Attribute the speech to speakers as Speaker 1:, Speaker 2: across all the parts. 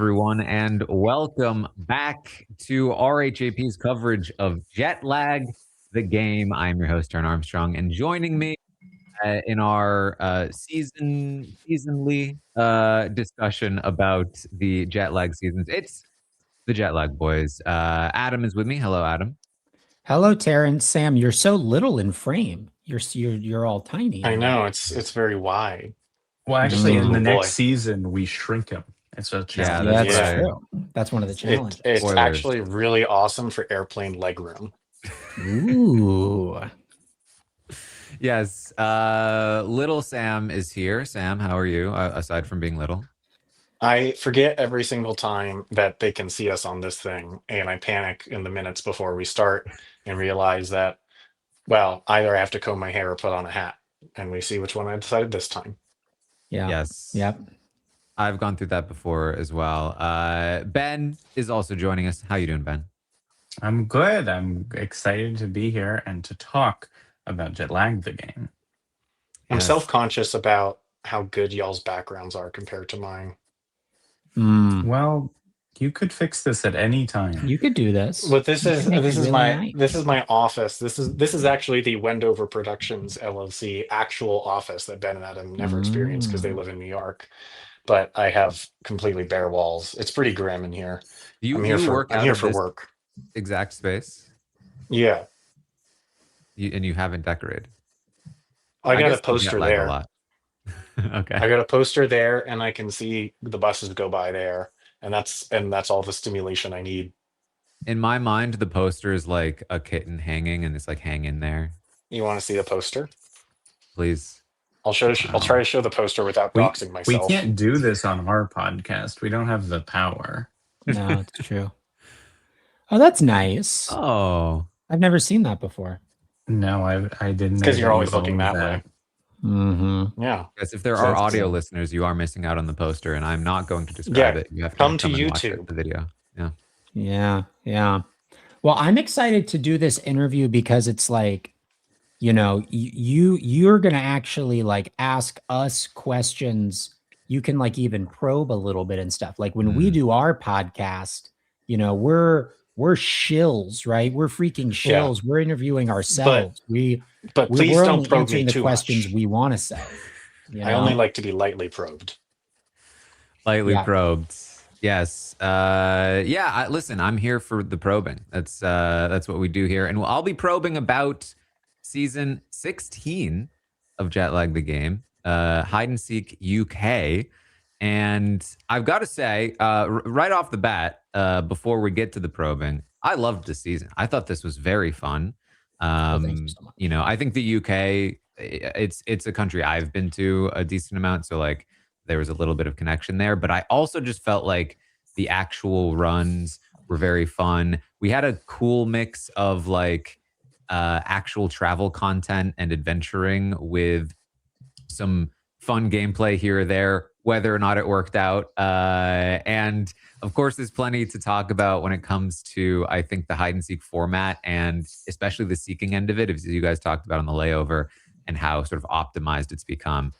Speaker 1: everyone, and welcome back to RHAP's coverage of Jet Lag, the game. I'm your host, Taran Armstrong, and joining me in our seasonally discussion about the Jet Lag seasons, it's the Jet Lag boys. Adam is with me. Hello, Adam.
Speaker 2: Hello, Taran. Sam, you're so little in frame. You're all tiny.
Speaker 3: I know it's very wide.
Speaker 4: Well,
Speaker 3: I'm just
Speaker 4: actually,
Speaker 3: a
Speaker 4: in the
Speaker 3: little boy.
Speaker 4: next season, we shrink him. It's a
Speaker 1: Yeah,
Speaker 4: challenge.
Speaker 1: that's
Speaker 2: That's
Speaker 1: right.
Speaker 2: true. That's one of the challenges.
Speaker 3: It's
Speaker 1: Spoilers.
Speaker 3: actually really awesome for airplane legroom.
Speaker 2: Ooh.
Speaker 1: Yes, little Sam is here. Sam, how are you? Aside from being little.
Speaker 3: I forget every single time that they can see us on this thing, and I panic in the minutes before we start and realize that, well, either I have to comb my hair or put on a hat, and we see which one I decided this time.
Speaker 2: Yeah.
Speaker 1: Yes.
Speaker 2: Yep.
Speaker 1: I've gone through that before as well. Ben is also joining us. How you doing, Ben?
Speaker 4: I'm good. I'm excited to be here and to talk about Jet Lag, the game.
Speaker 3: I'm
Speaker 1: Yes.
Speaker 3: self-conscious about how good y'all's backgrounds are compared to mine.
Speaker 4: Well, you could fix this at any time.
Speaker 2: You could do this.
Speaker 3: But this
Speaker 2: You
Speaker 3: is
Speaker 2: could make it really nice.
Speaker 3: this is my office. This is actually the Wendover Productions LLC actual office that Ben and Adam never experienced because they live in New York. But I have completely bare walls. It's pretty grim in here.
Speaker 1: You
Speaker 3: I'm here for
Speaker 1: work
Speaker 3: I'm
Speaker 1: out
Speaker 3: here
Speaker 1: of
Speaker 3: for
Speaker 1: this
Speaker 3: work.
Speaker 1: exact space,
Speaker 3: Yeah.
Speaker 1: and you haven't decorated.
Speaker 3: I got a
Speaker 1: guess you
Speaker 3: poster
Speaker 1: get, like, a
Speaker 3: there.
Speaker 1: lot. Okay.
Speaker 3: I got a poster there, and I can see the buses go by there, and that's all the stimulation I need.
Speaker 1: In my mind, the poster is like a kitten hanging, and it's like hang in there,
Speaker 3: You want to see the poster?
Speaker 1: please.
Speaker 3: I'll try to show the poster without
Speaker 4: We,
Speaker 3: doxing
Speaker 4: we
Speaker 3: myself.
Speaker 4: can't do this on our podcast. We don't have the power.
Speaker 2: No, it's true. Oh, that's nice.
Speaker 1: Oh,
Speaker 2: I've never seen that before.
Speaker 4: No, I didn't.
Speaker 3: Because
Speaker 4: know
Speaker 3: you're
Speaker 4: that
Speaker 3: always
Speaker 4: you
Speaker 3: looking
Speaker 4: owned
Speaker 3: that way.
Speaker 2: Mm-hmm.
Speaker 3: Yeah.
Speaker 1: yes. If there
Speaker 3: So
Speaker 1: are
Speaker 3: that's
Speaker 1: audio
Speaker 3: cool.
Speaker 1: listeners, you are missing out on the poster, and I'm not going to describe
Speaker 3: Yeah,
Speaker 1: it. You have to
Speaker 3: come to
Speaker 1: and watch
Speaker 3: YouTube.
Speaker 1: the video. Yeah.
Speaker 2: Yeah. Yeah. Well, I'm excited to do this interview because it's like, you're gonna actually like ask us questions. You can like even probe a little bit and stuff. Like when we do our podcast, we're shills, right? We're freaking
Speaker 3: Yeah.
Speaker 2: shills. We're interviewing ourselves.
Speaker 3: But please
Speaker 2: we're
Speaker 3: don't
Speaker 2: only
Speaker 3: probe
Speaker 2: answering
Speaker 3: me
Speaker 2: the
Speaker 3: too
Speaker 2: questions
Speaker 3: much.
Speaker 2: we want to say.
Speaker 3: I only like to be lightly probed.
Speaker 1: Lightly
Speaker 2: Yeah.
Speaker 1: probed. Yes. Listen, I'm here for the probing. That's what we do here, and I'll be probing about season 16 of Jet Lag the game, Hide and Seek UK. And I've got to say, right off the bat, before we get to the probing, I loved this season. I thought this was very fun.
Speaker 2: thank you so much.
Speaker 1: I think the UK, it's a country I've been to a decent amount, so like there was a little bit of connection there. But I also just felt like the actual runs were very fun. We had a cool mix of like actual travel content and adventuring with some fun gameplay here or there, whether or not it worked out. And of course, there's plenty to talk about when it comes to, I think, the hide and seek format and especially the seeking end of it, as you guys talked about on the layover and how sort of optimized it's become.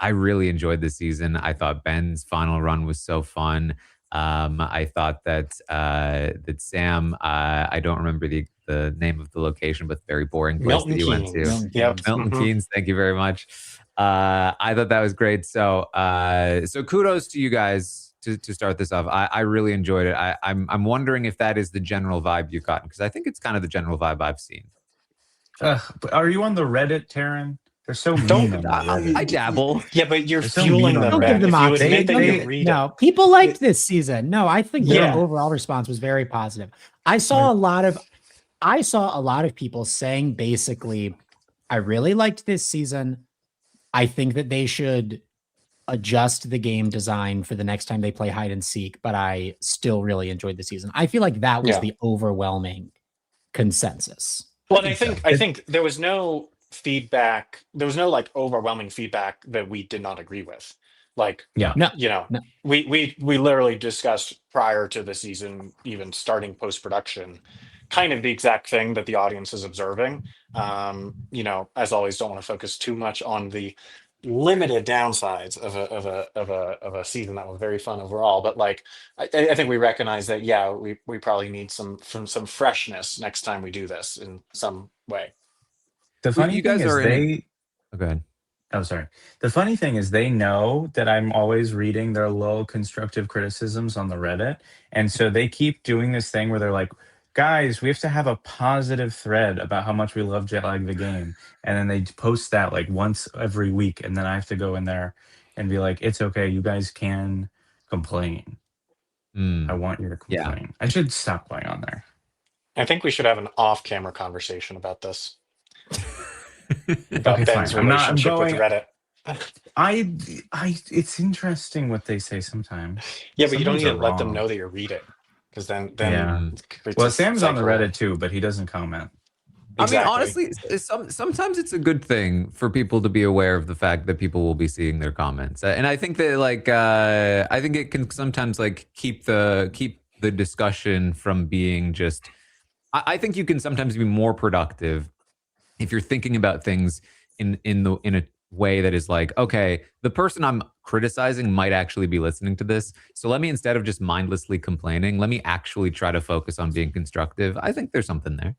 Speaker 1: I really enjoyed this season. I thought Ben's final run was so fun. I thought that Sam, I don't remember the name of the location, but the very boring place
Speaker 3: Milton
Speaker 1: that you went to.
Speaker 3: Keynes. Yep.
Speaker 1: Milton
Speaker 3: Mhm.
Speaker 1: Keynes, thank you very much. I thought that was great. So kudos to you guys to start this off. I really enjoyed it. I'm wondering if that is the general vibe you've gotten, because I think it's kind of the general vibe I've seen.
Speaker 4: Are you on the Reddit, Taran? They're so mean.
Speaker 3: Don't-
Speaker 4: on the Reddit.
Speaker 1: I dabble.
Speaker 3: Yeah, but you're
Speaker 4: They're so
Speaker 3: fueling
Speaker 4: mean on
Speaker 3: them,
Speaker 4: the
Speaker 2: Don't give
Speaker 3: Ben.
Speaker 2: them
Speaker 3: If you
Speaker 2: oxygen.
Speaker 3: admit that
Speaker 4: They-
Speaker 3: you read
Speaker 2: No,
Speaker 3: it.
Speaker 2: people liked this season. No, I think their
Speaker 3: Yeah.
Speaker 2: overall response was very positive. I saw a lot of people saying basically, I really liked this season. I think that they should adjust the game design for the next time they play hide and seek, but I still really enjoyed the season. I feel like that was
Speaker 3: Yeah.
Speaker 2: the overwhelming consensus.
Speaker 3: Well, and I think there was no feedback. There was no like overwhelming feedback that we did not agree with. Like,
Speaker 4: Yeah.
Speaker 2: No,
Speaker 3: No. we literally discussed prior to the season even starting post-production kind of the exact thing that the audience is observing. As always, don't want to focus too much on the limited downsides of a season that was very fun overall. But like, I think we recognize that, yeah, we probably need some freshness next time we do this in some way.
Speaker 4: The
Speaker 1: Well,
Speaker 4: funny
Speaker 1: you
Speaker 4: thing
Speaker 1: guys
Speaker 4: is
Speaker 1: are in it.
Speaker 4: they
Speaker 1: Oh, go ahead.
Speaker 4: Oh, sorry. The funny thing is they know that I'm always reading their low constructive criticisms on the Reddit. And so they keep doing this thing where they're like, guys, we have to have a positive thread about how much we love Jetlag the game. And then they post that like once every week. And then I have to go in there and be like, it's okay. You guys can complain. I want you to
Speaker 1: Yeah.
Speaker 4: complain. I should stop going on there.
Speaker 3: I think we should have an off-camera conversation about this, about
Speaker 4: Okay, fine.
Speaker 3: Ben's
Speaker 4: I'm not, I'm
Speaker 3: relationship with
Speaker 4: going,
Speaker 3: Reddit.
Speaker 4: it's interesting what they say sometimes.
Speaker 3: Yeah, but
Speaker 4: Some
Speaker 3: you don't
Speaker 4: things
Speaker 3: need
Speaker 4: are
Speaker 3: to let them
Speaker 4: wrong.
Speaker 3: know that you're reading, because then
Speaker 4: Yeah.
Speaker 3: it creates
Speaker 4: Well,
Speaker 3: a
Speaker 4: Sam's on the
Speaker 3: cycle.
Speaker 4: Reddit too, but he doesn't comment.
Speaker 1: I mean,
Speaker 3: Exactly.
Speaker 1: honestly, sometimes it's a good thing for people to be aware of the fact that people will be seeing their comments, and I think that like I think it can sometimes like keep the discussion from being just. I think you can sometimes be more productive if you're thinking about things in a way that is like, okay, the person I'm criticizing might actually be listening to this, so let me, instead of just mindlessly complaining, let me actually try to focus on being constructive. I think there's something there.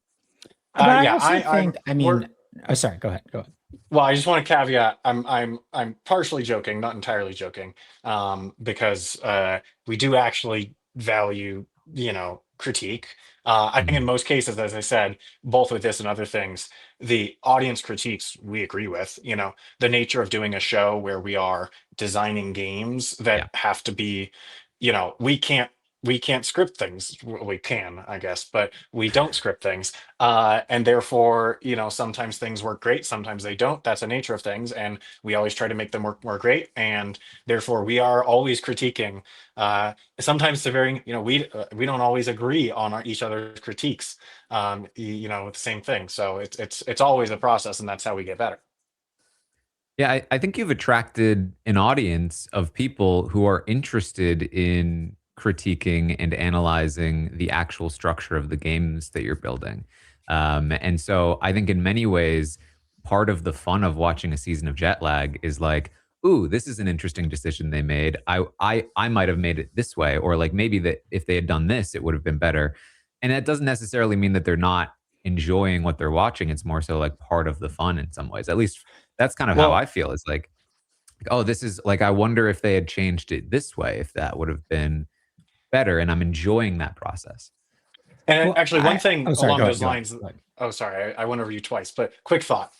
Speaker 2: But I
Speaker 3: Yeah,
Speaker 2: also think, I
Speaker 3: we're-
Speaker 2: mean, oh, sorry, go ahead.
Speaker 3: Well, I just want to caveat. I'm partially joking, not entirely joking, because we do actually value, critique. I think in most cases, as I said, both with this and other things, the audience critiques we agree with. The nature of doing a show where we are designing games that
Speaker 1: Yeah.
Speaker 3: have to be, we can't script things. We can, I guess, but we don't script things. And therefore, sometimes things work great, sometimes they don't. That's the nature of things, and we always try to make them work more great. And therefore, we are always critiquing. Sometimes to varying, we don't always agree on each other's critiques. With the same thing. So it's always a process, and that's how we get better.
Speaker 1: Yeah, I think you've attracted an audience of people who are interested in critiquing and analyzing the actual structure of the games that you're building. And so I think in many ways, part of the fun of watching a season of Jet Lag is like, ooh, this is an interesting decision they made. I might have made it this way, or like maybe that if they had done this, it would have been better. And that doesn't necessarily mean that they're not enjoying what they're watching. It's more so like part of the fun in some ways. At least that's kind of how I feel. It's like, oh, this is like, I wonder if they had changed it this way, if that would have been better. And I'm enjoying that process.
Speaker 3: And
Speaker 2: Well,
Speaker 3: actually, one thing
Speaker 2: oh, sorry,
Speaker 3: along
Speaker 2: go
Speaker 3: those
Speaker 2: ahead,
Speaker 3: lines.
Speaker 2: go ahead.
Speaker 3: Oh, sorry, I went over you twice, but quick thought.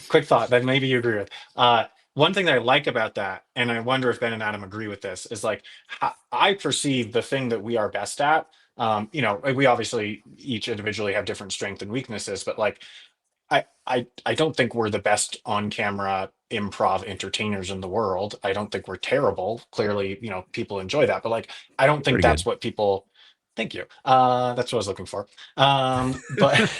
Speaker 3: Quick thought that maybe you agree with. One thing that I like about that, and I wonder if Ben and Adam agree with this, is like I perceive the thing that we are best at. We obviously each individually have different strengths and weaknesses, but like I don't think we're the best on camera improv entertainers in the world. I don't think we're terrible. Clearly, people enjoy that, but like I don't think
Speaker 1: Pretty
Speaker 3: that's
Speaker 1: good.
Speaker 3: what people. Thank you. That's what I was looking for. But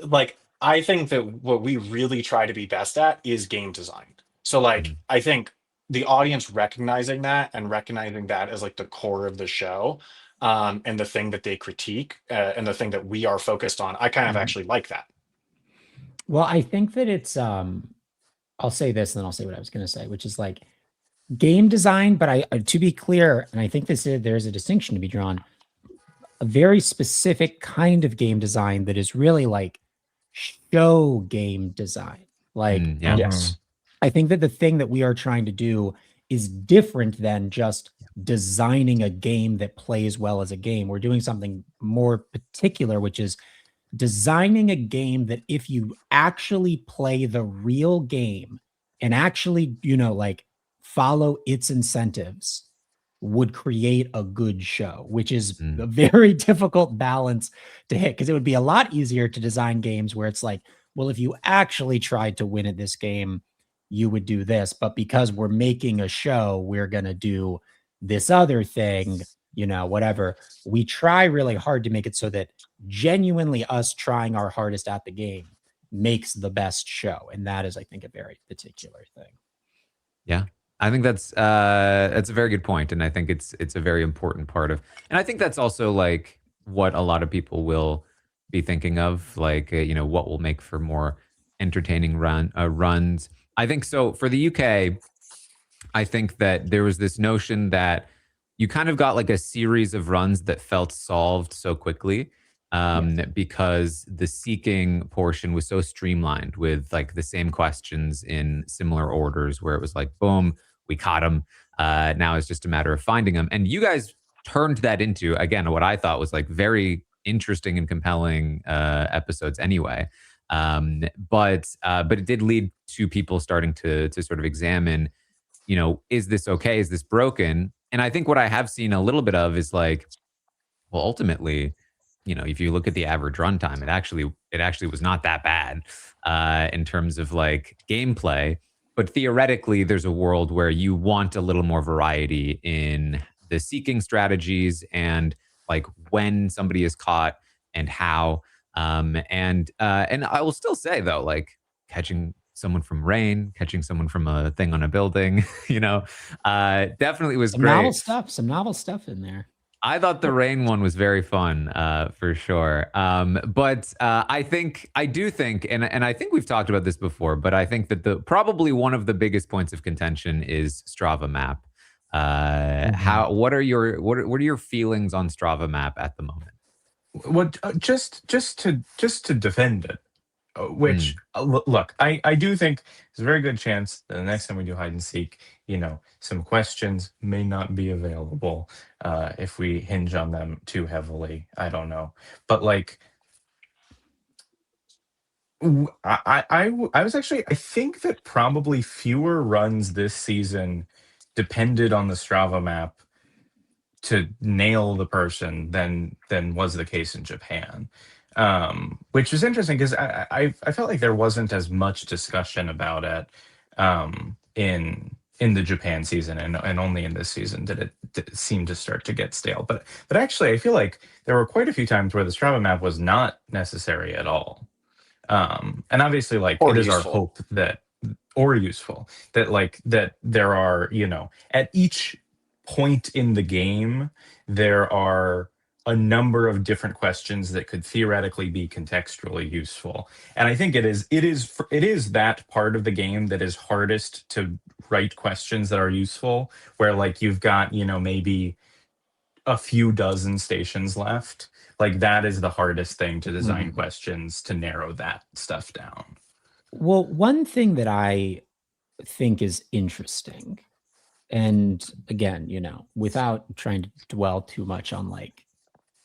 Speaker 3: like I think that what we really try to be best at is game design. So like I think the audience recognizing that and recognizing that as like the core of the show, and the thing that they critique, and the thing that we are focused on, I kind of actually like that.
Speaker 2: Well, I think that it's I'll say this and then I'll say what I was going to say, which is like game design, but to be clear, and I think there's a distinction to be drawn, a very specific kind of game design that is really like show game design. Like
Speaker 1: Yeah.
Speaker 3: Yes.
Speaker 2: I think that the thing that we are trying to do is different than just designing a game that plays well as a game. We're doing something more particular, which is designing a game that if you actually play the real game and actually, like follow its incentives, would create a good show, which is a very difficult balance to hit, because it would be a lot easier to design games where it's like, well, if you actually tried to win at this game, you would do this. But because we're making a show, we're going to do this other thing, whatever. We try really hard to make it so that genuinely us trying our hardest at the game makes the best show. And that is, I think, a very particular thing.
Speaker 1: Yeah. I think that's a very good point, and I think it's a very important part of, and I think that's also like what a lot of people will be thinking of, like what will make for more entertaining runs. I think so. For the UK, I think that there was this notion that you kind of got like a series of runs that felt solved so quickly because the seeking portion was so streamlined with like the same questions in similar orders where it was like, boom, we caught them. Now it's just a matter of finding them. And you guys turned that into, again, what I thought was like very interesting and compelling episodes anyway. But it did lead to people starting to sort of examine, is this okay? Is this broken? And I think what I have seen a little bit of is like, well, ultimately, if you look at the average runtime, it actually was not that bad in terms of like gameplay. But theoretically, there's a world where you want a little more variety in the seeking strategies and like when somebody is caught and how. And I will still say though, like catching someone from rain, catching someone from a thing on a building, definitely was great.
Speaker 2: Some novel stuff in there.
Speaker 1: I thought the rain one was very fun, for sure. But I do think, and I think we've talked about this before, but I think that probably one of the biggest points of contention is Strava map. What are your feelings on Strava map at the moment?
Speaker 4: What just to defend it, which look, I do think there's a very good chance that the next time we do hide and seek, some questions may not be available if we hinge on them too heavily. I don't know, but like I was actually, I think that probably fewer runs this season depended on the Strava map to nail the person than was the case in Japan, which is interesting because I felt like there wasn't as much discussion about it in the Japan season, and only in this season did it seem to start to get stale. But actually, I feel like there were quite a few times where the Strava map was not necessary at all, and obviously, like
Speaker 3: Or
Speaker 4: it is our
Speaker 3: useful.
Speaker 4: hope that, or useful, that like that there are, at each point in the game, there are a number of different questions that could theoretically be contextually useful. And I think it is that part of the game that is hardest to write questions that are useful, where like you've got, maybe a few dozen stations left. Like that is the hardest thing to design questions to narrow that stuff down.
Speaker 2: Well, one thing that I think is interesting, and again, without trying to dwell too much on like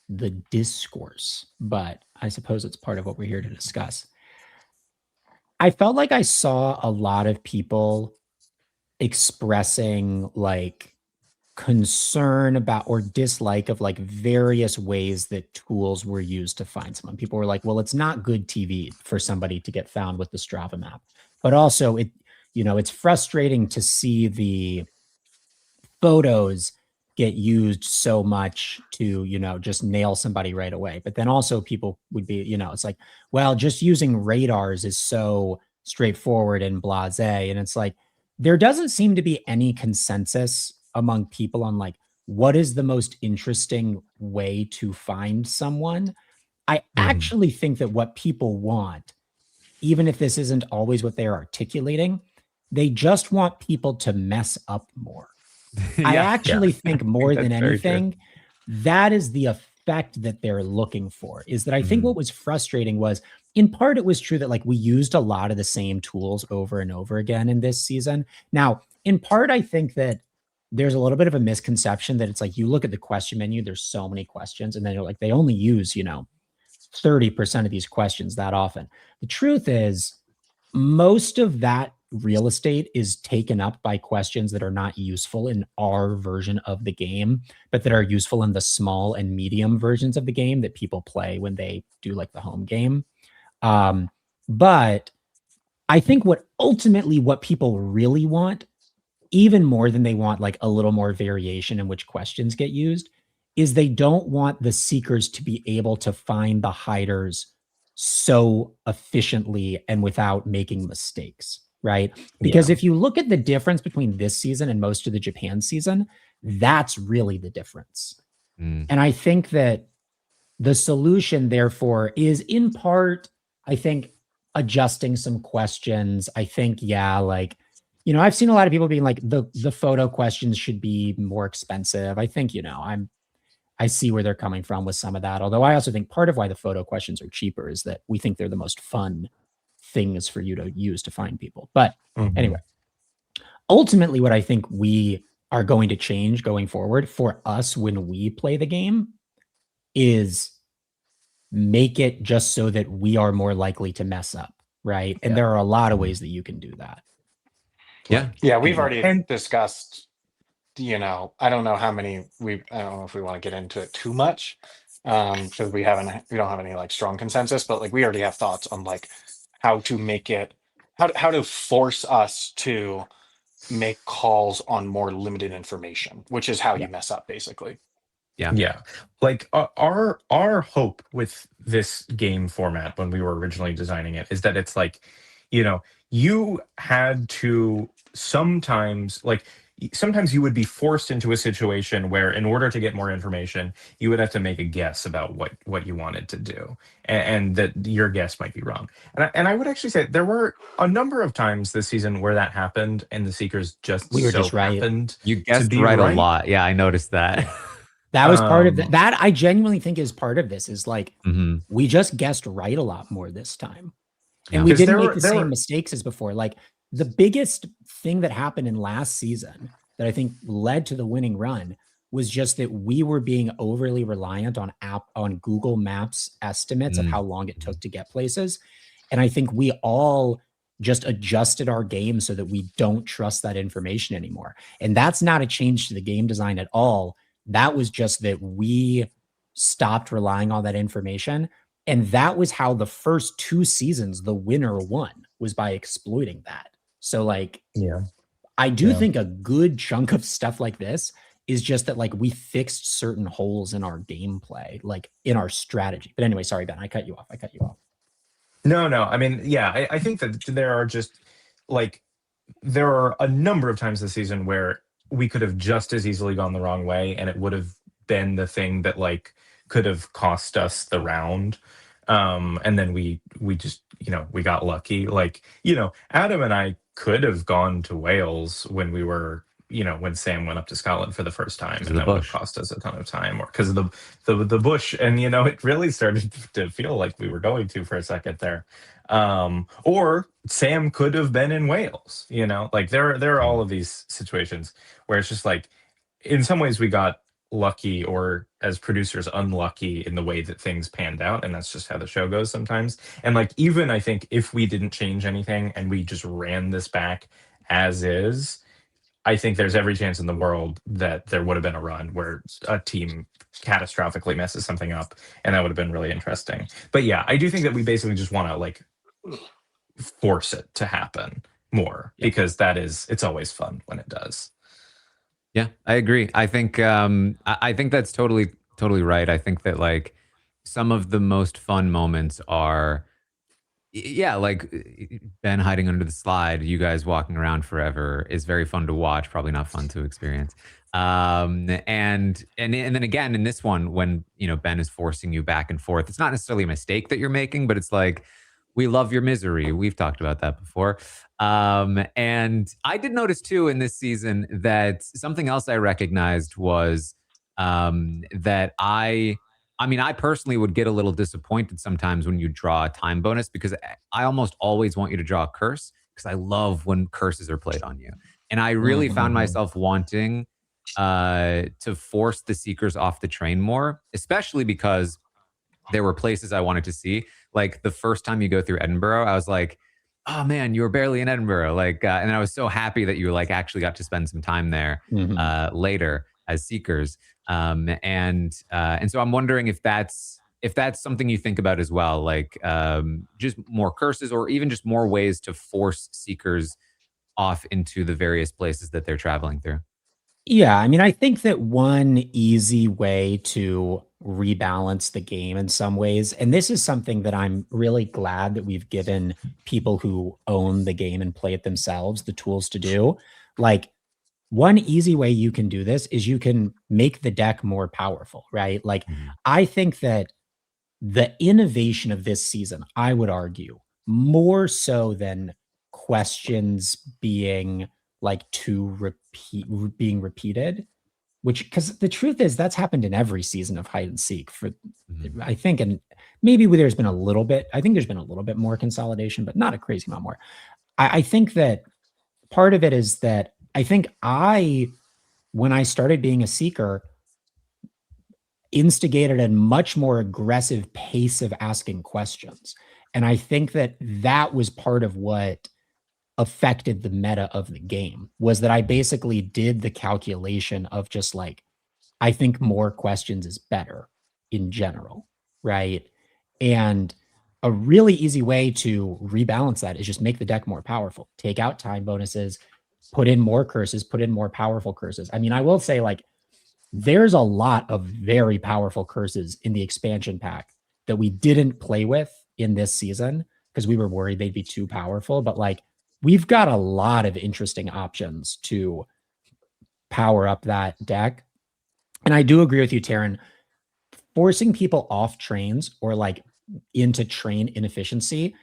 Speaker 2: the discourse, but I suppose it's part of what we're here to discuss. I felt like I saw a lot of people expressing like concern about or dislike of like various ways that tools were used to find someone. People were like, well, it's not good TV for somebody to get found with the Strava map, but also it's frustrating to see the photos get used so much to, just nail somebody right away. But then also people would be, it's like, well, just using radars is so straightforward and blasé. And it's like, there doesn't seem to be any consensus among people on like, what is the most interesting way to find someone. I actually think that what people want, even if this isn't always what they're articulating, they just want people to mess up more. I actually think more than anything, that is the effect that they're looking for, is that I think what was frustrating was, in part, it was true that like we used a lot of the same tools over and over again in this season. Now, in part, I think that there's a little bit of a misconception that it's like you look at the question menu, there's so many questions, and then you're like, they only use, 30% of these questions that often. The truth is, most of that real estate is taken up by questions that are not useful in our version of the game, but that are useful in the small and medium versions of the game that people play when they do like the home game. But I think what people really want, even more than they want like a little more variation in which questions get used, is they don't want the seekers to be able to find the hiders so efficiently and without making mistakes, right? Because if you look at the difference between this season and most of the Japan season, that's really the difference. And I think that the solution, therefore, is in part, I think, adjusting some questions. I think, yeah, like, you know, I've seen a lot of people being like, the photo questions should be more expensive. I think, you know, I see where they're coming from with some of that. Although I also think part of why the photo questions are cheaper is that we think they're the most fun things for you to use to find people. But anyway, ultimately, what I think we are going to change going forward for us when we play the game is make it just so that we are more likely to mess up, right? And there are a lot of ways that you can do that.
Speaker 1: Yeah.
Speaker 3: Yeah, we've already
Speaker 4: And-
Speaker 3: discussed, you know, I don't know how many I don't know if we want to get into it too much, because we don't have any like strong consensus, but like we already have thoughts on like how to make it, how to force us to make calls on more limited information, which is how you mess up basically.
Speaker 4: Yeah. Like our hope with this game format when we were originally designing it is that it's like, you know, you had to sometimes you would be forced into a situation where in order to get more information, you would have to make a guess about what you wanted to do, and that your guess might be wrong. And I would actually say there were a number of times this season where that happened, and the seekers just
Speaker 2: We were
Speaker 4: so
Speaker 2: just right.
Speaker 4: happened
Speaker 1: You
Speaker 4: to
Speaker 1: guessed
Speaker 4: be
Speaker 1: right a lot. Yeah, I noticed that.
Speaker 2: That was part of
Speaker 4: Um,
Speaker 2: that. I genuinely think is part of this is like,
Speaker 1: Mhm.
Speaker 2: we just guessed right a lot more this time. And
Speaker 1: Yeah.
Speaker 2: we
Speaker 4: 'Cause
Speaker 2: didn't
Speaker 4: there
Speaker 2: make
Speaker 4: were-
Speaker 2: the
Speaker 4: there
Speaker 2: same
Speaker 4: were-
Speaker 2: mistakes as before. Like the biggest thing that happened in last season that I think led to the winning run was just that we were being overly reliant on Google Maps estimates of how long it took to get places. And I think we all just adjusted our game so that we don't trust that information anymore. And that's not a change to the game design at all. That was just that we stopped relying on that information. And that was how the first 2 seasons, the winner won, was by exploiting that. So like,
Speaker 4: yeah.
Speaker 2: I do
Speaker 4: Yeah.
Speaker 2: think a good chunk of stuff like this is just that like we fixed certain holes in our gameplay, like in our strategy. But anyway, sorry, Ben, I cut you off.
Speaker 4: No. I mean, yeah, I think that there are just like there are a number of times this season where we could have just as easily gone the wrong way, and it would have been the thing that like could have cost us the round. And then we just, you know, we got lucky. Like, you know, Adam and I could have gone to Wales when we were, you know, when Sam went up to Scotland for the first time,
Speaker 1: Because of
Speaker 4: and
Speaker 1: the
Speaker 4: that would have
Speaker 1: bush.
Speaker 4: cost us a ton of time, or because of the bush. And you know, it really started to feel like we were going to for a second there. Or Sam could have been in Wales, you know, like there are all of these situations where it's just like in some ways we got lucky, or as producers unlucky in the way that things panned out, and that's just how the show goes sometimes. And like even I think if we didn't change anything and we just ran this back as is, I think there's every chance in the world that there would have been a run where a team catastrophically messes something up, and that would have been really interesting. But yeah, I do think that we basically just want to like force it to happen more, because it's always fun when it does.
Speaker 1: Yeah, I agree. I think I think that's totally right. I think that like some of the most fun moments are yeah, like Ben hiding under the slide, you guys walking around forever is very fun to watch, probably not fun to experience. And then again in this one when, you know, Ben is forcing you back and forth, it's not necessarily a mistake that you're making, but it's like we love your misery. We've talked about that before. And I did notice too in this season that something else I recognized was that I mean, I personally would get a little disappointed sometimes when you draw a time bonus because I almost always want you to draw a curse because I love when curses are played on you. And I really found myself wanting to force the seekers off the train more, especially because there were places I wanted to see. Like the first time you go through Edinburgh, I was like, oh man, you were barely in Edinburgh. Like, and I was so happy that you like actually got to spend some time there later as seekers. And so I'm wondering if that's something you think about as well, like just more curses or even just more ways to force seekers off into the various places that they're traveling through.
Speaker 2: Yeah, I mean, I think that one easy way to rebalance the game in some ways, and this is something that I'm really glad that we've given people who own the game and play it themselves the tools to do. Like, one easy way you can do this is you can make the deck more powerful, right? Like, I think that the innovation of this season, I would argue, more so than questions being like being repeated, which, because the truth is that's happened in every season of hide and seek for I think, and maybe there's been a little bit, I think there's been a little bit more consolidation, but not a crazy amount more. I think that part of it is that I think when I started being a seeker, instigated a much more aggressive pace of asking questions. And I think that that was part of what affected the meta of the game, was that I basically did the calculation of just like, I think more questions is better in general, right? And a really easy way to rebalance that is just make the deck more powerful. Take out time bonuses, put in more curses, put in more powerful curses. I mean, I will say, like, there's a lot of very powerful curses in the expansion pack that we didn't play with in this season because we were worried they'd be too powerful. But like, we've got a lot of interesting options to power up that deck. And I do agree with you, Taran. Forcing people off trains or like into train inefficiency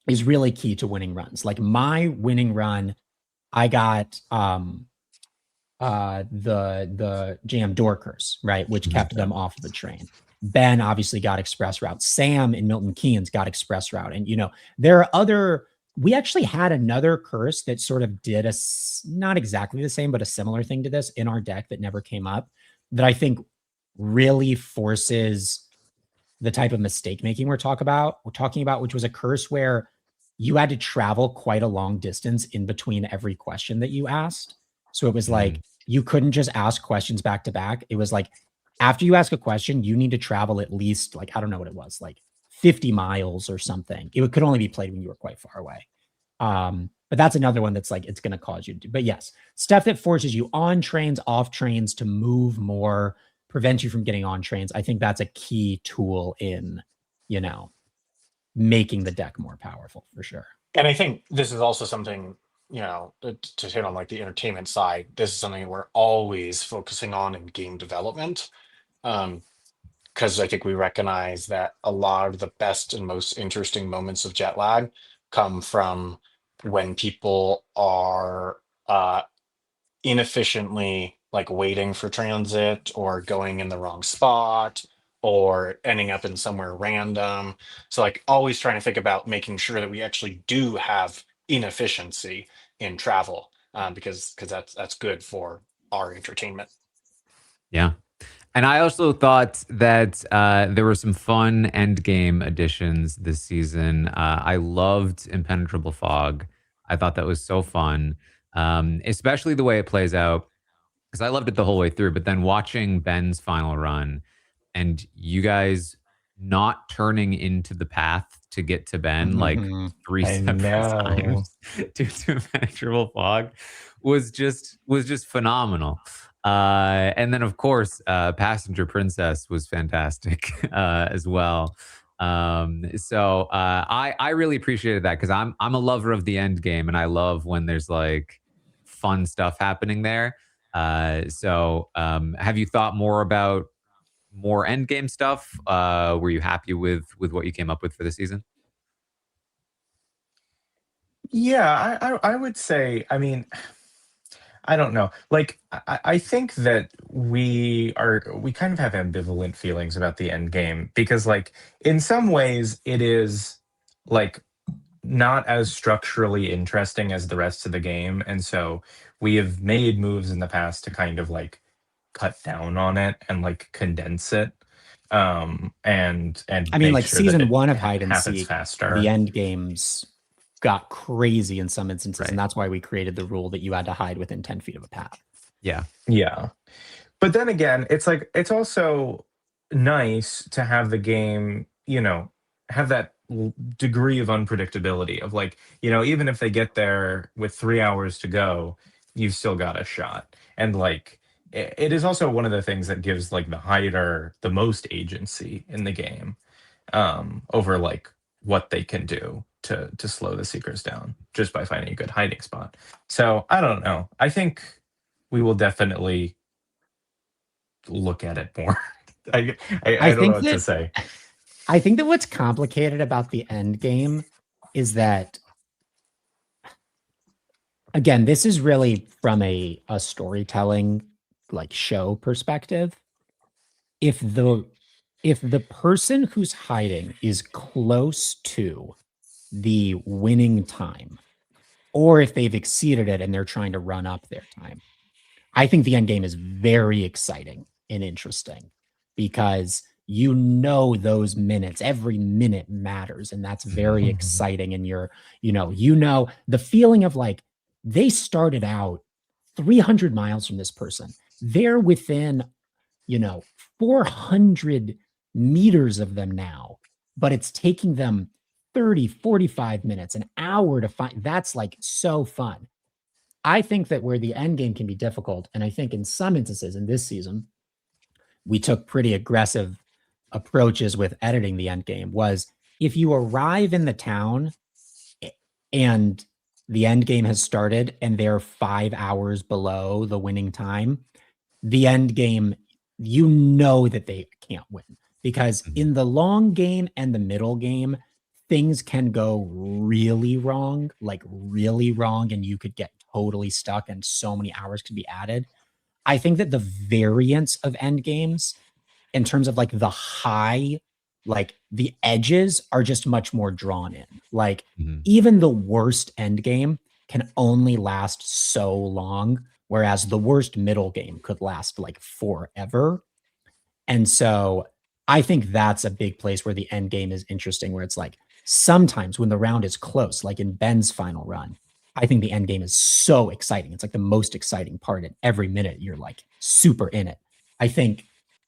Speaker 2: is really key to winning runs. Like my winning run, I got the jam door curse, right, which kept them off of the train. Ben obviously got express route. Sam and Milton Keynes got express route. And, you know, there are other, we actually had another curse that sort of did not exactly the same, but a similar thing to this in our deck that never came up, that I think really forces the type of mistake making we're talking about, which was a curse where you had to travel quite a long distance in between every question that you asked. So it was like, you couldn't just ask questions back to back. It was like, after you ask a question, you need to travel at least, like, I don't know what it was, like 50 miles or something. It could only be played when you were quite far away. But that's another one that's like, it's going to cause you to, but yes, stuff that forces you on trains, off trains to move more, prevent you from getting on trains. I think that's a key tool in, you know, making the deck more powerful for sure.
Speaker 3: And I think this is also something, you know, to hit on like the entertainment side, this is something we're always focusing on in game development. Because I think we recognize that a lot of the best and most interesting moments of jet lag come from when people are inefficiently like waiting for transit or going in the wrong spot or ending up in somewhere random. So like always trying to think about making sure that we actually do have inefficiency in travel, because that's good for our entertainment.
Speaker 1: Yeah. And I also thought that there were some fun end game additions this season. I loved Impenetrable Fog. I thought that was so fun, especially the way it plays out, because I loved it the whole way through. But then watching Ben's final run and you guys not turning into the path to get to Ben like three
Speaker 4: I
Speaker 1: separate
Speaker 4: know.
Speaker 1: times due to Impenetrable Fog was just phenomenal. And then of course, Passenger Princess was fantastic as well. So I really appreciated that because I'm a lover of the end game and I love when there's like fun stuff happening there. So have you thought more about more end game stuff? Were you happy with what you came up with for the season?
Speaker 4: Yeah, I would say, I mean, I don't know. Like, I think that we kind of have ambivalent feelings about the end game because, like, in some ways, it is like not as structurally interesting as the rest of the game, and so we have made moves in the past to kind of like cut down on it and like condense it, and
Speaker 2: I mean,
Speaker 4: make
Speaker 2: like
Speaker 4: sure that
Speaker 2: season
Speaker 4: it
Speaker 2: one of hide and
Speaker 4: happens
Speaker 2: seek,
Speaker 4: faster.
Speaker 2: the end games got crazy in some instances,
Speaker 1: Right.
Speaker 2: and that's why we created the rule that you had to hide within 10 feet of a path.
Speaker 1: Yeah.
Speaker 4: Yeah. But then again, it's like it's also nice to have the game, you know, have that degree of unpredictability of like, you know, even if they get there with 3 hours to go, you've still got a shot. And like it is also one of the things that gives like the hider the most agency in the game, over like what they can do to slow the seekers down just by finding a good hiding spot. So I don't know. I think we will definitely look at it more. I don't know
Speaker 2: think
Speaker 4: what to
Speaker 2: that
Speaker 4: say.
Speaker 2: I think that what's complicated about the end game is that, again, this is really from a storytelling like show perspective. If the person who's hiding is close to the winning time, or if they've exceeded it and they're trying to run up their time, I think the end game is very exciting and interesting because you know those minutes, every minute matters, and that's very exciting. And you know the feeling of like they started out 300 miles from this person. They're within 400 meters of them now, but it's taking them 30, 45 minutes, an hour to find. That's like so fun. I think that where the end game can be difficult, and I think in some instances in this season, we took pretty aggressive approaches with editing the end game, was if you arrive in the town and the end game has started and they're 5 hours below the winning time, the end game, you know that they can't win, because in the long game and the middle game, things can go really wrong, like really wrong, and you could get totally stuck and so many hours could be added. I think that the variance of end games in terms of like the high, like the edges are just much more drawn in. Like even the worst end game can only last so long, whereas the worst middle game could last like forever. And so I think that's a big place where the end game is interesting, where it's like sometimes when the round is close, like in Ben's final run, I think the end game is so exciting. It's like the most exciting part. And every minute you're like super in it. I think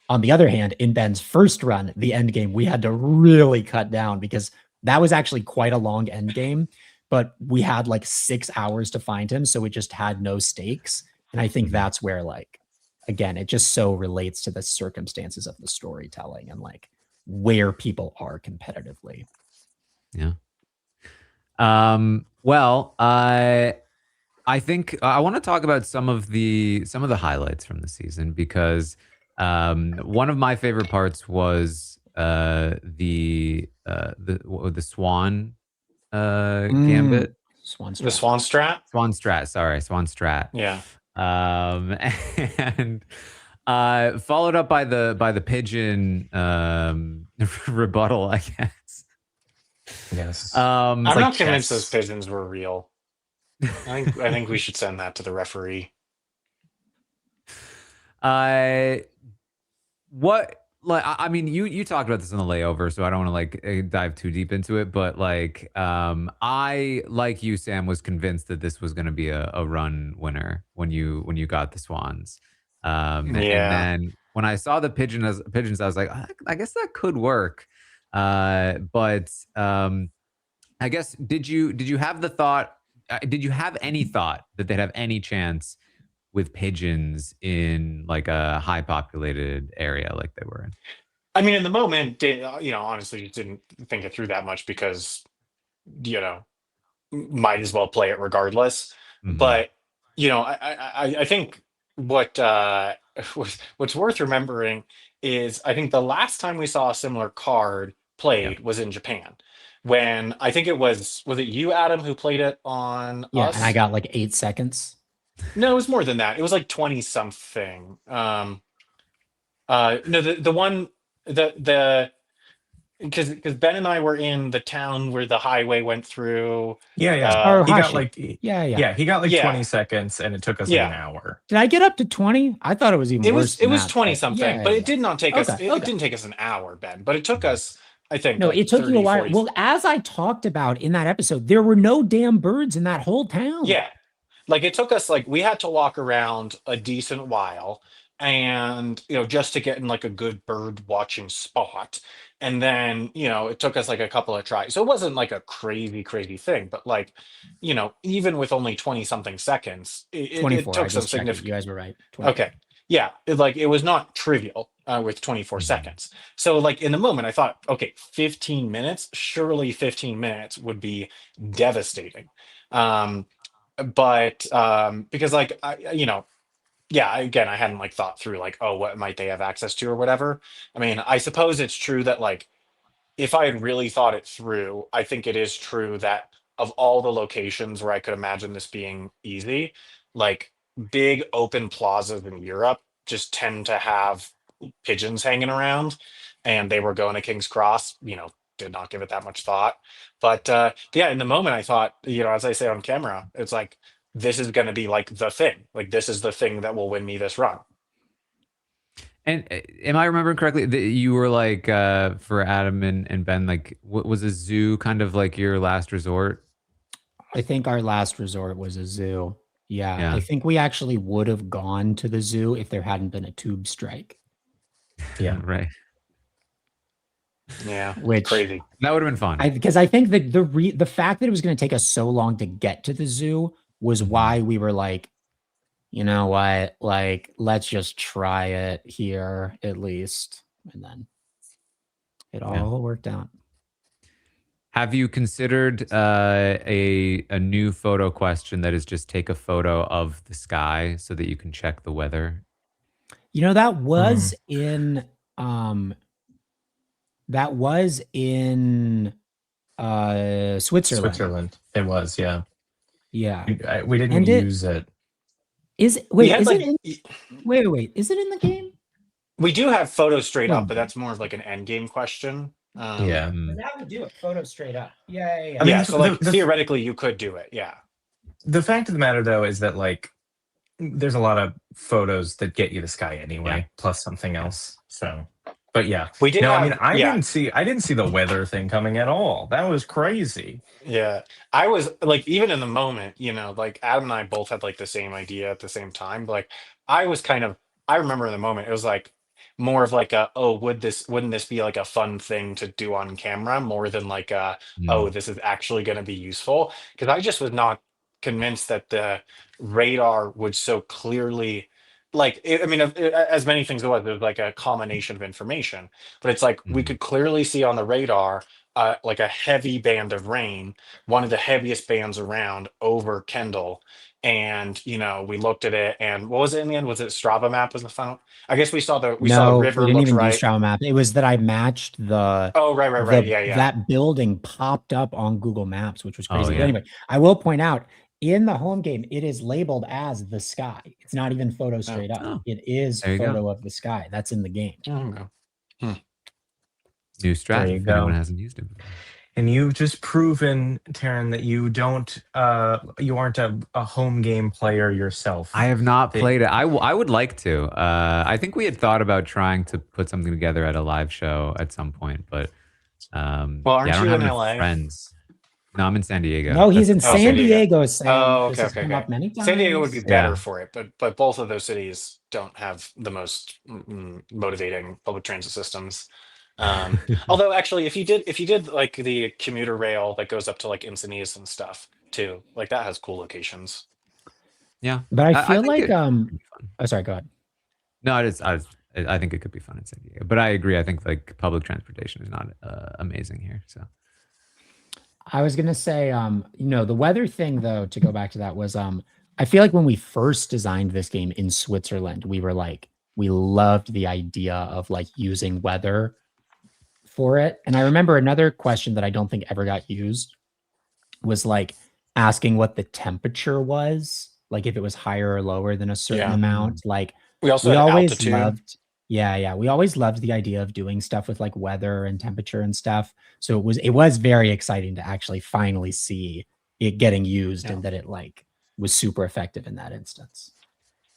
Speaker 2: on the other hand, in Ben's first run, the end game, we had to really cut down because that was actually quite a long end game, but we had like 6 hours to find him. So it just had no stakes. And I think that's where, like, again, it just so relates to the circumstances of the storytelling and like where people are competitively.
Speaker 1: Yeah. Well, I think I want to talk about some of the highlights from the season, because one of my favorite parts was the Swan gambit.
Speaker 2: Swan
Speaker 3: The Swan Strat.
Speaker 1: Swan Strat. Sorry, Swan Strat.
Speaker 3: Yeah.
Speaker 1: And followed up by the pigeon rebuttal, I guess.
Speaker 4: Yes.
Speaker 3: I'm
Speaker 1: like,
Speaker 3: not convinced those pigeons were real. I think we should send that to the referee.
Speaker 1: What, like, I mean, you talked about this in the layover, so I don't want to like dive too deep into it, but like, I, like you, Sam, was convinced that this was going to be a run winner when you got the Swans. And then when I saw the pigeons, I was like, I guess that could work. But I guess, did you have the thought? Did you have any thought that they'd have any chance with pigeons in like a high populated area like they were in?
Speaker 3: I mean, in the moment, honestly, didn't think it through that much because, might as well play it regardless. But, I think what's worth remembering is I think the last time we saw a similar card played was in Japan, when I think was it you, Adam, who played it on us?
Speaker 2: And I got like 8 seconds.
Speaker 3: No, it was more than that. It was like 20 something. No, the one, because Ben and I were in the town where the highway went through.
Speaker 4: Yeah. He got like
Speaker 2: he
Speaker 4: got like 20 seconds, and it took us like an hour.
Speaker 2: Did I get up to 20? I thought it was even worse.
Speaker 3: It was 20 something, but it did not take us. It didn't take us an hour, Ben, but it took us, I think.
Speaker 2: No,
Speaker 3: like
Speaker 2: it took
Speaker 3: 30,
Speaker 2: you a while.
Speaker 3: 40.
Speaker 2: Well, as I talked about in that episode, there were no damn birds in that whole town.
Speaker 3: Yeah. Like it took us, like, we had to walk around a decent while, and just to get in like a good bird watching spot. And then it took us like a couple of tries, so it wasn't like a crazy thing, but like even with only 20 something seconds, it
Speaker 2: 24.
Speaker 3: took
Speaker 2: I
Speaker 3: some
Speaker 2: just checked it.
Speaker 3: significant.
Speaker 2: You guys were right. 24.
Speaker 3: Okay. Yeah, it was not trivial with 24 seconds. So like in the moment I thought, okay, 15 minutes, surely 15 minutes would be devastating. But because like again, I hadn't like thought through like, oh, what might they have access to or whatever. I mean, I suppose it's true that like if I had really thought it through, I think it is true that of all the locations where I could imagine this being easy, like big open plazas in Europe just tend to have pigeons hanging around, and they were going to King's Cross, did not give it that much thought. But yeah, in the moment I thought, as I say on camera, it's like this is going to be like the thing. Like this is the thing that will win me this run.
Speaker 1: And am I remembering correctly that you were like, for Adam and Ben, like, was a zoo kind of like your last resort?
Speaker 2: I think our last resort was a zoo. Yeah,
Speaker 1: Yeah.
Speaker 2: I think we actually would have gone to the zoo if there hadn't been a tube strike.
Speaker 4: Yeah.
Speaker 1: Right.
Speaker 3: Yeah,
Speaker 2: Which
Speaker 3: crazy.
Speaker 1: That would have been fun.
Speaker 2: because I think that the fact that it was going to take us so long to get to the zoo was why we were like, you know what, like let's just try it here at least, and then it all worked out.
Speaker 1: Have you considered a new photo question that is just take a photo of the sky so that you can check the weather?
Speaker 2: That was in Switzerland.
Speaker 4: Switzerland. It was, yeah.
Speaker 2: Yeah.
Speaker 4: We didn't use it.
Speaker 2: Is it
Speaker 3: Wait,
Speaker 2: is it in wait, is it in the game?
Speaker 3: We do have photos straight up, but that's more of like an end game question.
Speaker 4: Yeah.
Speaker 2: That would do it. Photo straight up. Yeah.
Speaker 4: I mean,
Speaker 3: Yeah, so like theoretically you could do it. Yeah.
Speaker 4: The fact of the matter though is that like there's a lot of photos that get you the sky anyway, plus something else. So, but yeah,
Speaker 3: we did.
Speaker 4: I didn't see the weather thing coming at all. That was crazy.
Speaker 3: Yeah, I was like, even in the moment, like Adam and I both had like the same idea at the same time. But, like, I remember in the moment, it was like more of like oh, wouldn't this be like a fun thing to do on camera more than like oh, this is actually going to be useful? Because I just was not convinced that the radar would so clearly, like, I mean, as many things was, there's like a combination of information, but it's like we could clearly see on the radar like a heavy band of rain, one of the heaviest bands around over Kendall. And we looked at it, and what was it in the end? Was it Strava map was the final? I guess we saw the river
Speaker 2: We didn't
Speaker 3: looked
Speaker 2: even
Speaker 3: right.
Speaker 2: do Strava map. It was that I matched the
Speaker 3: right. Yeah.
Speaker 2: That building popped up on Google Maps, which was crazy.
Speaker 1: yeah.
Speaker 2: But anyway, I will point out in the home game, it is labeled as the sky. It's not even photo straight up. It is photo of the sky. That's in the game.
Speaker 1: New strat if anyone hasn't used it before.
Speaker 4: And you've just proven, Taran, that you aren't a home game player yourself.
Speaker 1: I have not played it. I would like to. I think we had thought about trying to put something together at a live show at some point, but
Speaker 3: aren't
Speaker 1: I don't
Speaker 3: you
Speaker 1: have
Speaker 3: in
Speaker 1: any
Speaker 3: LA?
Speaker 1: friends. No, I'm in San Diego.
Speaker 2: No, he's in San Diego. Sam.
Speaker 3: Oh,
Speaker 2: This
Speaker 3: okay,
Speaker 2: has come up many times.
Speaker 3: San Diego would be better for it, but both of those cities don't have the most motivating public transit systems. Although actually, if you did like the commuter rail that goes up to like Encinitas and stuff too, like that has cool locations.
Speaker 1: Yeah,
Speaker 2: but I feel like oh, sorry, go ahead.
Speaker 1: No, I think it could be fun in San Diego, but I agree. I think like public transportation is not amazing here. So
Speaker 2: I was gonna say, the weather thing though, to go back to that was, I feel like when we first designed this game in Switzerland, we were like, we loved the idea of like using weather for it. And I remember another question that I don't think ever got used was like asking what the temperature was, like if it was higher or lower than a certain amount. Like
Speaker 3: we always altitude.
Speaker 2: We always loved the idea of doing stuff with like weather and temperature and stuff. So it was very exciting to actually finally see it getting used and that it like was super effective in that instance.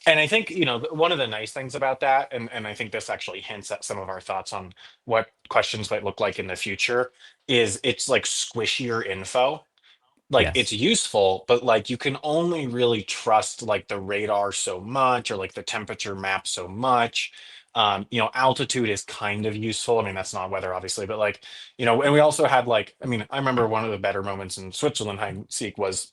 Speaker 3: And I think, one of the nice things about that, and I think this actually hints at some of our thoughts on what questions might look like in the future, is it's like squishier info. Like it's useful, but like you can only really trust like the radar so much, or like the temperature map so much. Altitude is kind of useful. I mean, that's not weather, obviously, but like, and we also had like, I mean, I remember one of the better moments in Switzerland hide and seek was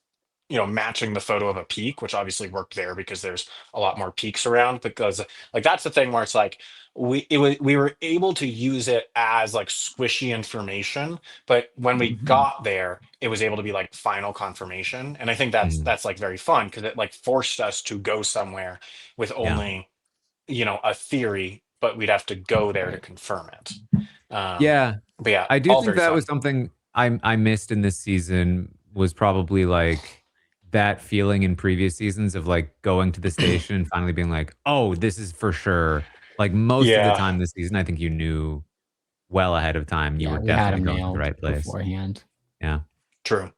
Speaker 3: matching the photo of a peak, which obviously worked there because there's a lot more peaks around, because like that's the thing where it's like we were able to use it as like squishy information, but when we got there, it was able to be like final confirmation. And I think that's like very fun because it like forced us to go somewhere with only a theory, but we'd have to go there to confirm it.
Speaker 1: Yeah.
Speaker 3: But yeah,
Speaker 1: I do
Speaker 3: all
Speaker 1: think
Speaker 3: very
Speaker 1: that
Speaker 3: fun.
Speaker 1: was something I missed in this season was probably like that feeling in previous seasons of like going to the station and finally being like, "Oh, this is for sure." Like most of the
Speaker 3: Yeah,
Speaker 1: time this season, I think you knew well ahead of time you
Speaker 2: Yeah,
Speaker 1: were
Speaker 2: we had
Speaker 1: definitely
Speaker 2: them
Speaker 1: going to the
Speaker 2: nailed
Speaker 1: right place.
Speaker 2: beforehand.
Speaker 1: Yeah.
Speaker 3: true.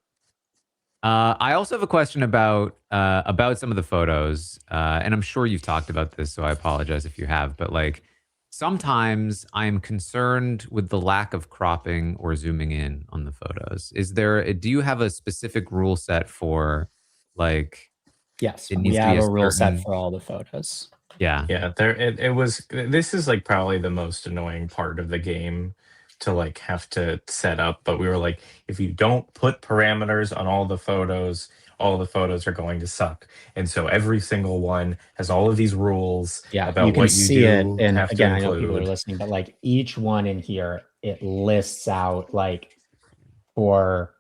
Speaker 1: I also have a question about some of the photos, and I'm sure you've talked about this, so I apologize if you have. But like, sometimes I am concerned with the lack of cropping or zooming in on the photos. Do you have a specific rule set for like
Speaker 2: Yes,
Speaker 1: it
Speaker 2: we
Speaker 1: needs to be
Speaker 2: have
Speaker 1: a
Speaker 2: a rule set
Speaker 1: certain?
Speaker 2: for all the photos.
Speaker 1: Yeah.
Speaker 4: Yeah, it was this is like probably the most annoying part of the game to like have to set up, but we were like, if you don't put parameters on all the photos are going to suck. And so every single one has all of these rules
Speaker 2: Yeah, you
Speaker 4: about
Speaker 2: can
Speaker 4: what you
Speaker 2: see it.
Speaker 4: do
Speaker 2: And
Speaker 4: have to
Speaker 2: again, I know people are
Speaker 4: include.
Speaker 2: listening, but like each one in here, it lists out like for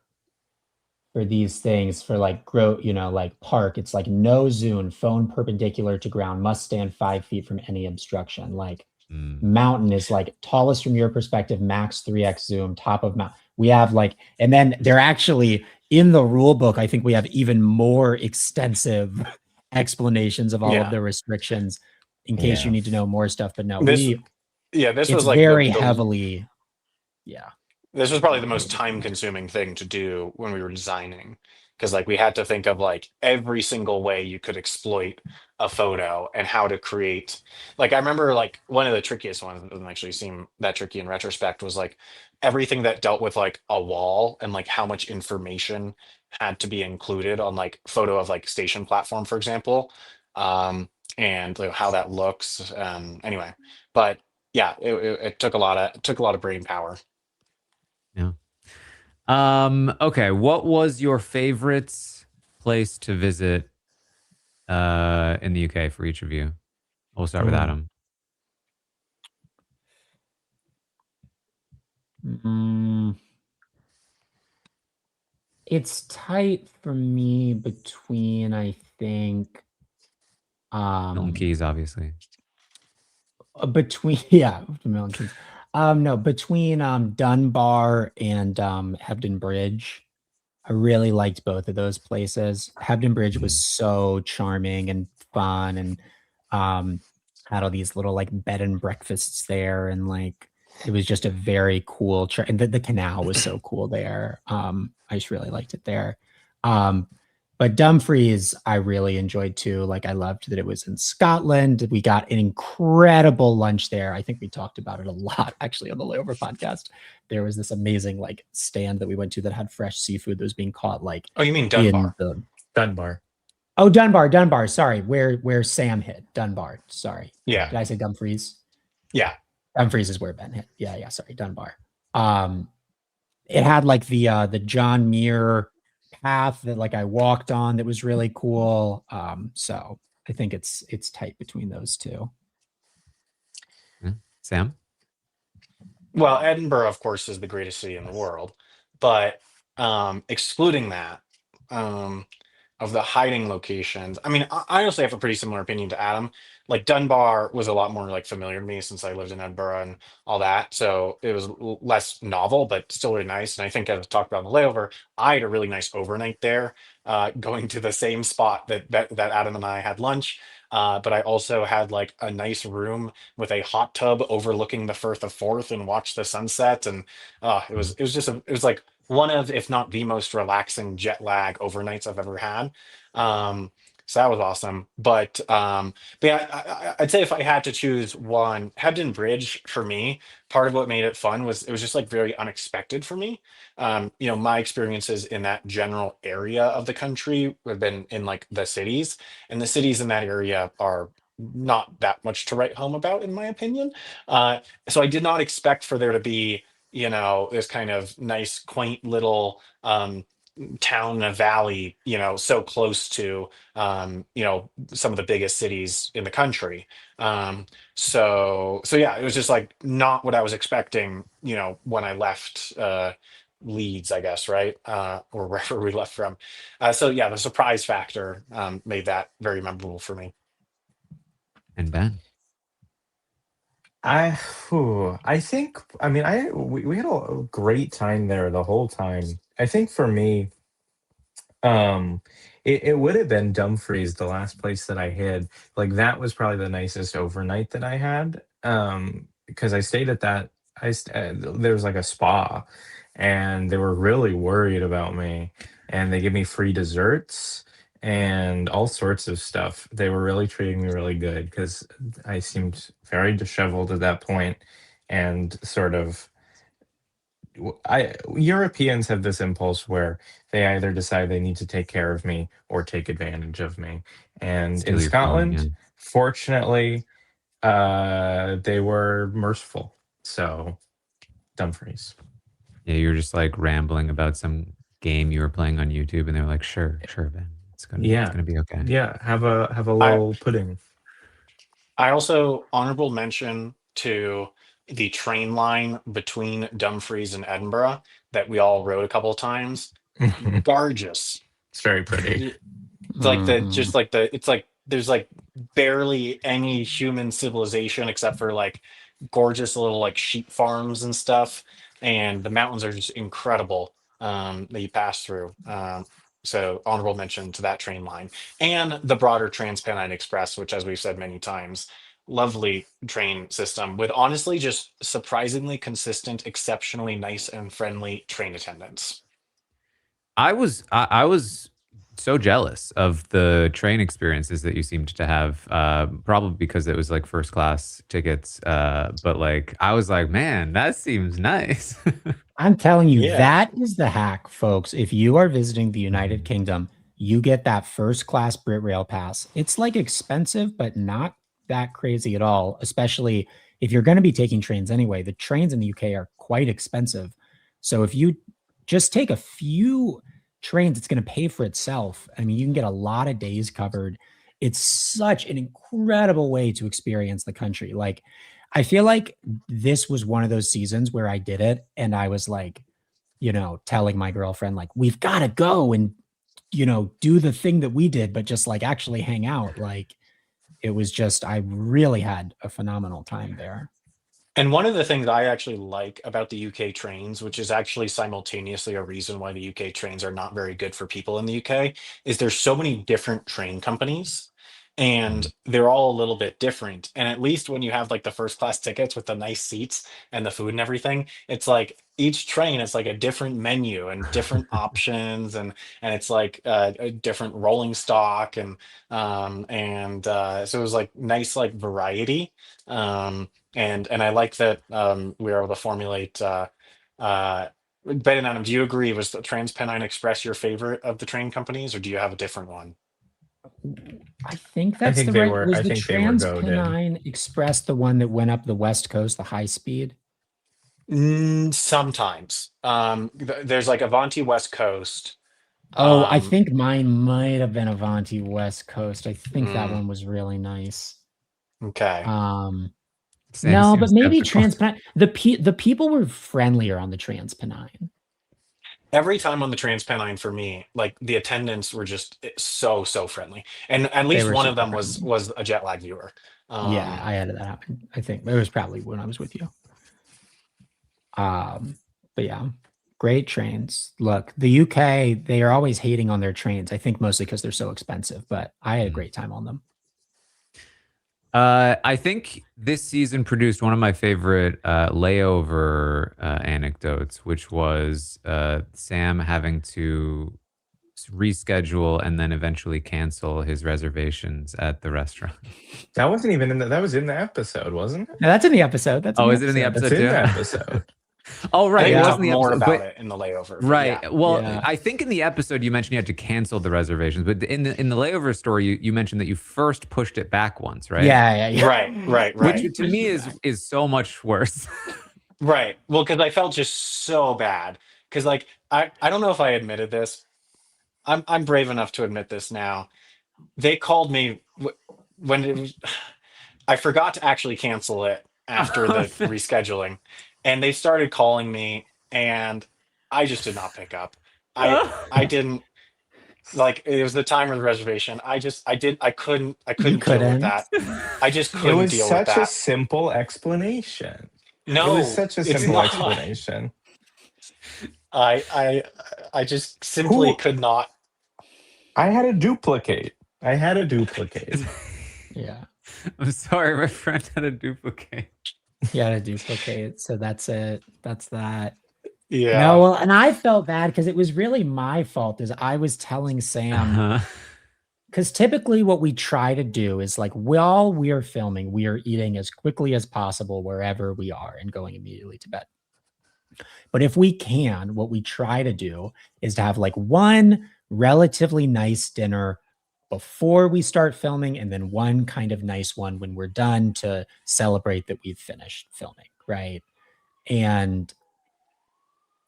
Speaker 2: these things for like grow, like park, it's like no zoom, phone perpendicular to ground, must stand 5 feet from any obstruction. Like
Speaker 1: Mm.
Speaker 2: mountain is like tallest from your perspective, max 3x zoom, top of mountain. We have like, and then they're actually in the rule book. I think we have even more extensive explanations of all of
Speaker 3: Yeah,
Speaker 2: the restrictions in case you
Speaker 4: Yeah.
Speaker 2: need to know more stuff. But no,
Speaker 3: this yeah this
Speaker 2: it's
Speaker 3: was like
Speaker 2: very heavily, yeah.
Speaker 3: this was probably the most time consuming thing to do when we were designing, because like we had to think of like every single way you could exploit a photo and how to create. Like I remember like one of the trickiest ones, it doesn't actually seem that tricky in retrospect, was like everything that dealt with like a wall and like how much information had to be included on like photo of like station platform, for example. And like, how that looks, anyway. But yeah, it took a lot of brain power.
Speaker 1: Yeah. Okay. What was your favorite place to visit in the UK for each of you? We'll start with
Speaker 2: Mm.
Speaker 1: Adam.
Speaker 2: Mm, it's tight for me between, I think,
Speaker 1: Milton
Speaker 2: um,
Speaker 1: Keys, obviously.
Speaker 2: between yeah, the Milton Keynes. No, between Dunbar and Hebden Bridge. I really liked both of those places. Hebden Bridge was
Speaker 1: Mhm.
Speaker 2: so charming and fun, and um had all these little like bed and breakfasts there, and like it was just a very cool and the canal was so cool there. I just really liked it there. But Dumfries I really enjoyed too. Like I loved that it was in Scotland. We got an incredible lunch there. I think we talked about it a lot actually on the Layover podcast. There was this amazing like stand that we went to that had fresh seafood that was being caught like
Speaker 3: Oh, you mean
Speaker 2: in
Speaker 3: Dunbar?
Speaker 2: the
Speaker 4: Dunbar.
Speaker 2: oh Dunbar. Sorry, where Sam hit Dunbar. Sorry,
Speaker 3: Yeah,
Speaker 2: did I say Dumfries?
Speaker 3: yeah.
Speaker 2: Dumfries is where Ben hit. Yeah. Sorry, Dunbar. Um, it had like the John Muir path that like I walked on that was really cool. So I think it's tight between those two.
Speaker 1: Yeah. Sam?
Speaker 3: Well, Edinburgh, of course, is the greatest city in the world, but excluding that, um, of the hiding locations, I mean, I honestly have a pretty similar opinion to Adam. Like Dunbar was a lot more like familiar to me since I lived in Edinburgh and all that, so it was less novel, but still really nice. And I think, as I talked about in the layover, I had a really nice overnight there, going to the same spot that Adam and I had lunch. But I also had like a nice room with a hot tub overlooking the Firth of Forth and watch the sunset. And
Speaker 1: Mhm.
Speaker 3: it was just it was like one of, if not the most relaxing jet lag overnights I've ever had. Um, so that was awesome. But yeah, I'd say if I had to choose one, Hebden Bridge for me, part of what made it fun was it was just like very unexpected for me. My experiences in that general area of the country have been in like the cities, and the cities in that area are not that much to write home about, in my opinion. So I did not expect for there to be, this kind of nice, quaint little town in a valley, so close to, some of the biggest cities in the country. So yeah, it was just like not what I was expecting, when I left Leeds, I guess, right? Or wherever we left from. So yeah, the surprise factor made that very memorable for me.
Speaker 1: And Ben?
Speaker 4: I think, I mean, we had a great time there the whole time. I think for me, um, it would have been Dumfries, the last place that I hid. Like that was probably the nicest overnight that I had. Because I stayed at that. There was like a spa, and they were really worried about me, and they give me free desserts and all sorts of stuff. They were really treating me really good because I seemed very disheveled at that point, and sort of I Europeans have this impulse where they either decide they need to take care of me or take advantage of me. And in
Speaker 1: Steal your phone, yeah.
Speaker 4: Scotland, fortunately, they were merciful. So Dumfries.
Speaker 1: Yeah, you were just like rambling about some game you were playing on YouTube, and they were like, "Sure, sure, Ben, it's
Speaker 4: Yeah.
Speaker 1: gonna be okay."
Speaker 4: Yeah. Have a
Speaker 3: I
Speaker 4: little pudding.
Speaker 3: I also honorable mention to the train line between Dumfries and Edinburgh that we all rode a couple of times.
Speaker 4: It's
Speaker 3: Gorgeous.
Speaker 4: very pretty.
Speaker 3: Like the
Speaker 2: Mhm.
Speaker 3: just like the it's like there's like barely any human civilization except for like gorgeous little like sheep farms and stuff, and the mountains are just incredible that you pass through. So honorable mention to that train line and the broader Transpennine Express, which, as we've said many times, lovely train system with honestly just surprisingly consistent, exceptionally nice and friendly train attendants.
Speaker 1: I was so jealous of the train experiences that you seemed to have, probably because it was like first class tickets. But like I was like, man, that seems nice.
Speaker 2: I'm telling you,
Speaker 3: Yeah.
Speaker 2: that is the hack, folks. If you are visiting the United
Speaker 1: Mhm.
Speaker 2: Kingdom, you get that first class Brit Rail pass. It's like expensive, but not that crazy at all, especially if you're going to be taking trains anyway. The trains in the UK are quite expensive. So if you just take a few trains, it's going to pay for itself. I mean, you can get a lot of days covered. It's such an incredible way to experience the country. Like, I feel like this was one of those seasons where I did it and I was like, telling my girlfriend, like, we've got to go and, do the thing that we did, but just like actually hang out. Like, it was just, I really had a phenomenal time there.
Speaker 3: And one of the things I actually like about the UK trains, which is actually simultaneously a reason why the UK trains are not very good for people in the UK, is there's so many different train companies and
Speaker 1: Mhm.
Speaker 3: they're all a little bit different. And at least when you have like the first class tickets with the nice seats and the food and everything, it's like each train is like a different menu and different options, and it's like a different rolling stock, and so it was like nice like variety. And I like that we were able to formulate. Ben and Adam, do you agree? Was the TransPennine Express your favorite of the train companies, or do you have a different one?
Speaker 2: I think that's the was
Speaker 4: I
Speaker 2: the
Speaker 4: think they were goaded.
Speaker 2: TransPennine Express the one that went up the West Coast, the high speed?
Speaker 3: Sometimes there's like Avanti West Coast.
Speaker 2: Oh, I
Speaker 3: Um,
Speaker 2: think mine might have been Avanti West Coast. I think that
Speaker 3: mm,
Speaker 2: one was really nice.
Speaker 3: okay.
Speaker 2: Um,
Speaker 1: Sam
Speaker 2: no, but
Speaker 1: seems
Speaker 2: maybe
Speaker 1: skeptical.
Speaker 2: TransPennine. The people were friendlier on the TransPennine.
Speaker 3: Every time on the TransPennine for me, like the attendants were just so friendly, and at
Speaker 2: They
Speaker 3: least
Speaker 2: were
Speaker 3: one of
Speaker 2: super
Speaker 3: them was
Speaker 2: friendly.
Speaker 3: was a jet lag viewer.
Speaker 2: Yeah,
Speaker 3: Um,
Speaker 2: I had that happen. I think it was probably when I was with you. Um, but yeah, great trains. Look, the UK, they are always hating on their trains. I think mostly because they're so expensive, but I had a great time on them.
Speaker 1: I think this season produced one of my favorite layover anecdotes, which was Sam having to reschedule and then eventually cancel his reservations at the restaurant.
Speaker 4: That wasn't even that was in the episode, wasn't it?
Speaker 2: Now that's in the episode. That's in
Speaker 1: Oh,
Speaker 2: the
Speaker 1: is it in the
Speaker 2: episode.
Speaker 4: That's
Speaker 1: episode
Speaker 4: in
Speaker 1: too?
Speaker 4: the episode.
Speaker 1: Oh,
Speaker 3: I
Speaker 1: right.
Speaker 3: think
Speaker 1: It
Speaker 3: we
Speaker 1: was
Speaker 2: Yeah.
Speaker 3: talk
Speaker 1: in the
Speaker 3: more
Speaker 1: episode,
Speaker 3: about
Speaker 1: but
Speaker 3: it in the layover, but yeah.
Speaker 1: right. Well,
Speaker 2: Yeah.
Speaker 1: I think in the episode you mentioned you had to cancel the reservations, but in the layover story you mentioned that you first pushed it back once, right?
Speaker 2: Yeah. Yeah.
Speaker 3: Right, right,
Speaker 1: Which
Speaker 3: right.
Speaker 2: You
Speaker 1: to
Speaker 2: pushed
Speaker 1: me
Speaker 2: it back.
Speaker 1: is so much worse.
Speaker 3: Right. Well, because I felt just so bad. Because like I don't know if I admitted this. I'm brave enough to admit this now. They called me when it was, I forgot to actually cancel it after
Speaker 1: Oh,
Speaker 3: the rescheduling, and they started calling me, and I just did not pick up. I
Speaker 1: no.
Speaker 3: I didn't. Like it was the time of the reservation. I couldn't
Speaker 2: You
Speaker 3: deal with
Speaker 2: couldn't.
Speaker 3: that. I just
Speaker 4: It
Speaker 3: couldn't
Speaker 4: was
Speaker 3: deal with
Speaker 4: such a
Speaker 3: that.
Speaker 4: simple explanation. It was
Speaker 3: No,
Speaker 4: such a
Speaker 3: it's
Speaker 4: simple
Speaker 3: not.
Speaker 4: explanation.
Speaker 3: I I I just simply
Speaker 4: Who
Speaker 3: could not.
Speaker 4: I had a duplicate. I had a duplicate.
Speaker 2: Yeah.
Speaker 1: I'm sorry, my friend had a duplicate.
Speaker 2: You had to duplicate. So that's it. That's that.
Speaker 3: Yeah.
Speaker 2: No, well, and I felt bad because it was really my fault. Is I was telling Sam,
Speaker 1: Uh-huh.
Speaker 2: because typically what we try to do is like while we are filming, we are eating as quickly as possible wherever we are and going immediately to bed. But if we can, what we try to do is to have like one relatively nice dinner before we start filming, and then one kind of nice one when we're done to celebrate that we've finished filming, right? And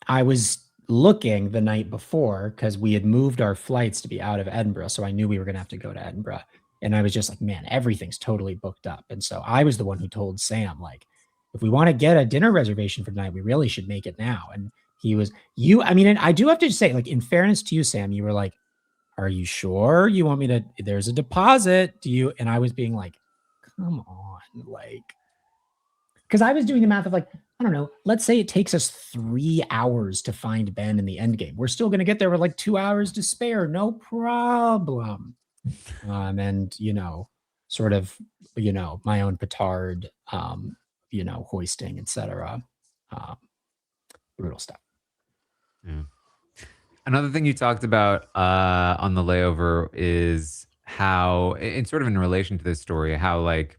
Speaker 2: I was looking the night before because we had moved our flights to be out of Edinburgh. So I knew we were going to have to go to Edinburgh. And I was just like, man, everything's totally booked up. And so I was the one who told Sam, like, if we want to get a dinner reservation for tonight, we really should make it now. And he was, I mean, and I do have to say, like, in fairness to you, Sam, you were like, are you sure you want me to? There's a deposit. Do you? And I was being like, come on, like, because I was doing the math of like, I don't know, let's say it takes us 3 hours to find Ben in the end game. We're still going to get there with like 2 hours to spare. No problem. And, sort of, my own petard, hoisting, etc. Brutal stuff.
Speaker 1: Yeah. Another thing you talked about on the layover is how, it's sort of in relation to this story, how like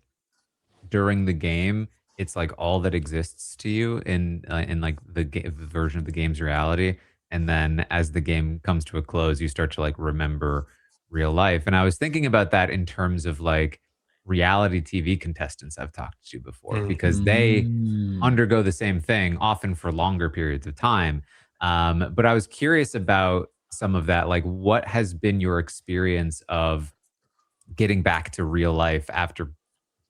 Speaker 1: during the game, it's like all that exists to you in like the version of the game's reality, and then as the game comes to a close, you start to like remember real life. And I was thinking about that in terms of like reality TV contestants I've talked to before, because they undergo the same thing, often for longer periods of time. But I was curious about some of that. Like, what has been your experience of getting back to real life after